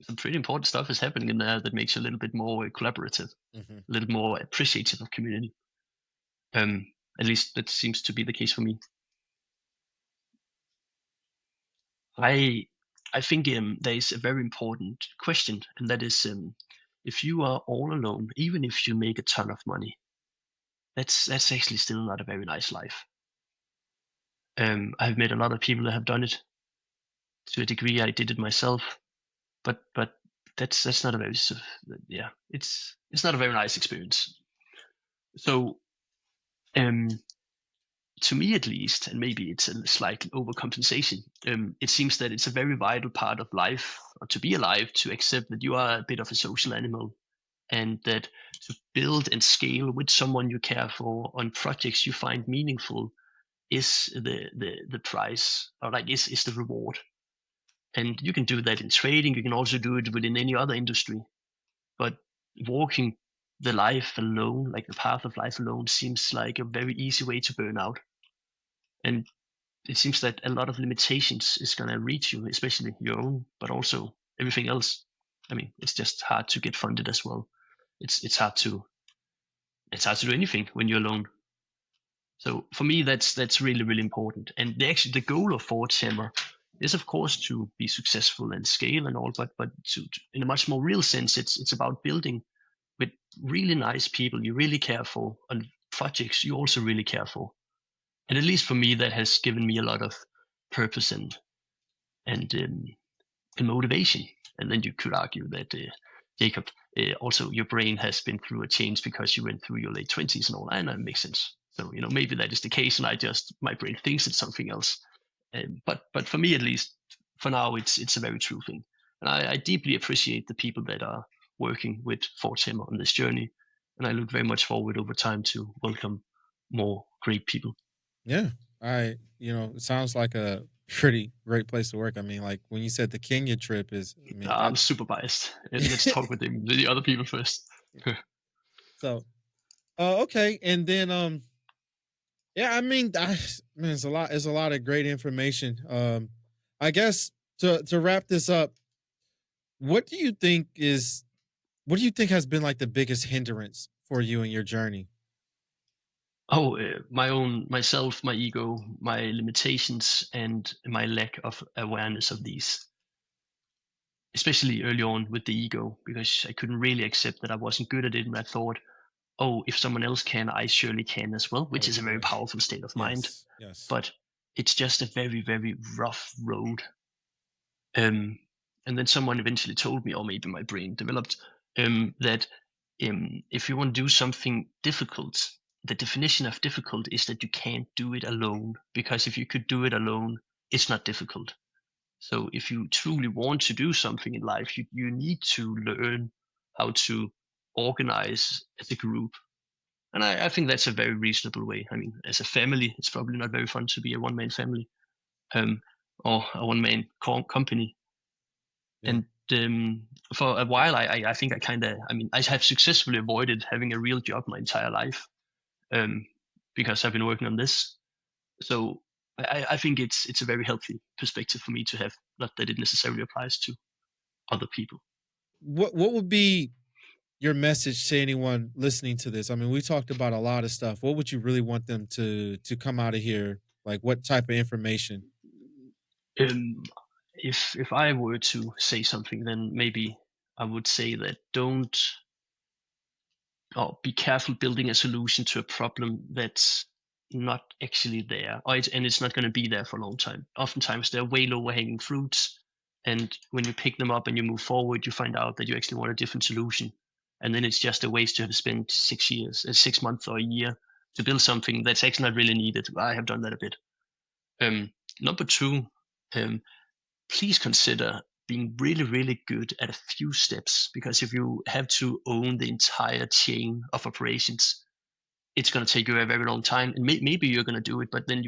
some pretty important stuff is happening in there that makes you a little bit more collaborative, a little more appreciative of community. At least that seems to be the case for me. I think there is a very important question, and that is if you are all alone, even if you make a ton of money, that's actually still not a very nice life. I've met a lot of people that have done it to a degree. I did it myself, but that's not a very it's not a very nice experience. So to me at least, and maybe it's a slight overcompensation, it seems that it's a very vital part of life, or to be alive, to accept that you are a bit of a social animal, and that to build and scale with someone you care for on projects you find meaningful is the prize, or like is the reward. And you can do that in trading. You can also do it within any other industry. But walking the life alone, like the path of life alone, seems like a very easy way to burn out. And it seems that a lot of limitations is going to reach you, especially your own, but also everything else. I mean, it's just hard to get funded as well. It's hard to do anything when you're alone. So for me, that's really, really important. And the goal of Hammer is, of course, to be successful and scale and all, but to in a much more real sense, it's about building with really nice people you really care for on projects you also really care for. And at least for me, that has given me a lot of purpose and motivation. And then you could argue that, Jakob, also your brain has been through a change because you went through your late 20s and all, and that makes sense. So maybe that is the case, and my brain thinks it's something else. But for me, at least for now, it's a very true thing, and I deeply appreciate the people that are working with Fortem on this journey, and I look very much forward over time to welcome more great people. Yeah, it sounds like a pretty great place to work. I mean, like when you said the Kenya trip is, I mean, I'm super biased. Let's talk with the other people first. So, okay, and then yeah, I mean, it's a lot of great information. I guess to wrap this up, what do you think has been like the biggest hindrance for you in your journey? Oh, myself, my ego, my limitations, and my lack of awareness of these, especially early on with the ego, because I couldn't really accept that I wasn't good at it, and I thought, oh, if someone else can, I surely can as well, which is a very powerful state of mind. Yes. But it's just a very, very rough road. And then someone eventually told me, or maybe my brain developed, that if you want to do something difficult, the definition of difficult is that you can't do it alone, because if you could do it alone, it's not difficult. So if you truly want to do something in life, you need to learn how to organize as a group. And I think that's a very reasonable way. I mean, as a family, it's probably not very fun to be a one-man family, or a one-man company. Yeah. And for a while, I think I have successfully avoided having a real job my entire life, because I've been working on this. So I think it's a very healthy perspective for me to have, not that it necessarily applies to other people. What would be your message to anyone listening to this? I mean, we talked about a lot of stuff. What would you really want them to come out of here? Like, what type of information? Um, if I were to say something, then maybe I would say that don't, or be careful building a solution to a problem that's not actually there, and it's not going to be there for a long time. Oftentimes they're way lower hanging fruits, and when you pick them up and you move forward, you find out that you actually want a different solution, and then it's just a waste to have spent 6 years, 6 months, or a year to build something that's actually not really needed. I have done that a bit. Number two, um, please consider being really, really good at a few steps, because if you have to own the entire chain of operations, it's going to take you a very long time, and maybe you're going to do it, but then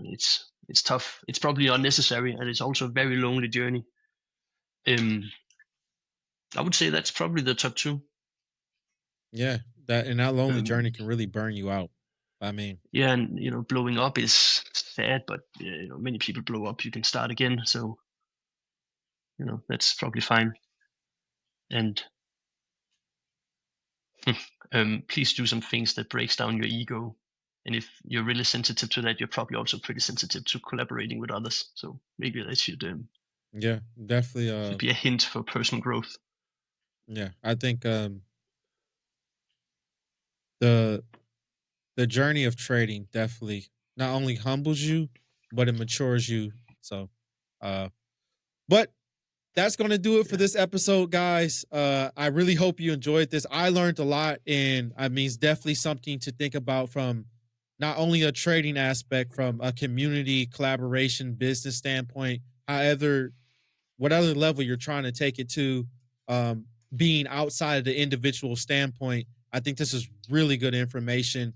it's tough. It's probably unnecessary, and it's also a very lonely journey. I would say that's probably the top two. Yeah, that lonely Um, journey can really burn you out. I mean, Yeah, and blowing up is sad, but many people blow up. You can start again, so that's probably fine. And please do some things that breaks down your ego. And if you're really sensitive to that, you're probably also pretty sensitive to collaborating with others. So maybe that should yeah, definitely. be a hint for personal growth. Yeah, I think the journey of trading definitely not only humbles you, but it matures you. So, but that's going to do it for this episode, guys. I really hope you enjoyed this. I learned a lot, and I mean, it's definitely something to think about from not only a trading aspect, from a community collaboration business standpoint, however, whatever level you're trying to take it to, being outside of the individual standpoint. I think this is really good information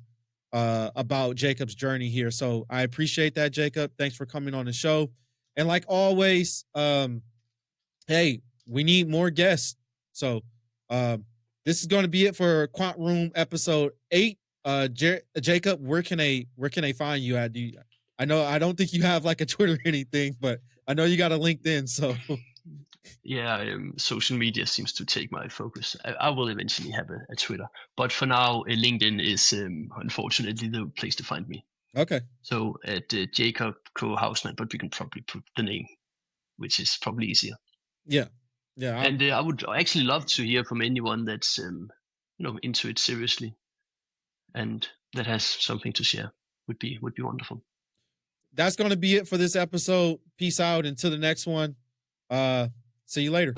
about Jakob's journey here. So I appreciate that, Jakob. Thanks for coming on the show. And like always, hey, we need more guests. So this is going to be it for Quant Room episode 8. Jakob, where can they find you at? I know I don't think you have like a Twitter or anything, but I know you got a LinkedIn. So Yeah, social media seems to take my focus. I will eventually have a Twitter, but for now, LinkedIn is unfortunately the place to find me. Okay. So at Jakob Haussmann, but we can probably put the name, which is probably easier. Yeah. And I would actually love to hear from anyone that's into it seriously, and that has something to share. Would be wonderful. That's going to be it for this episode. Peace out until the next one. See you later.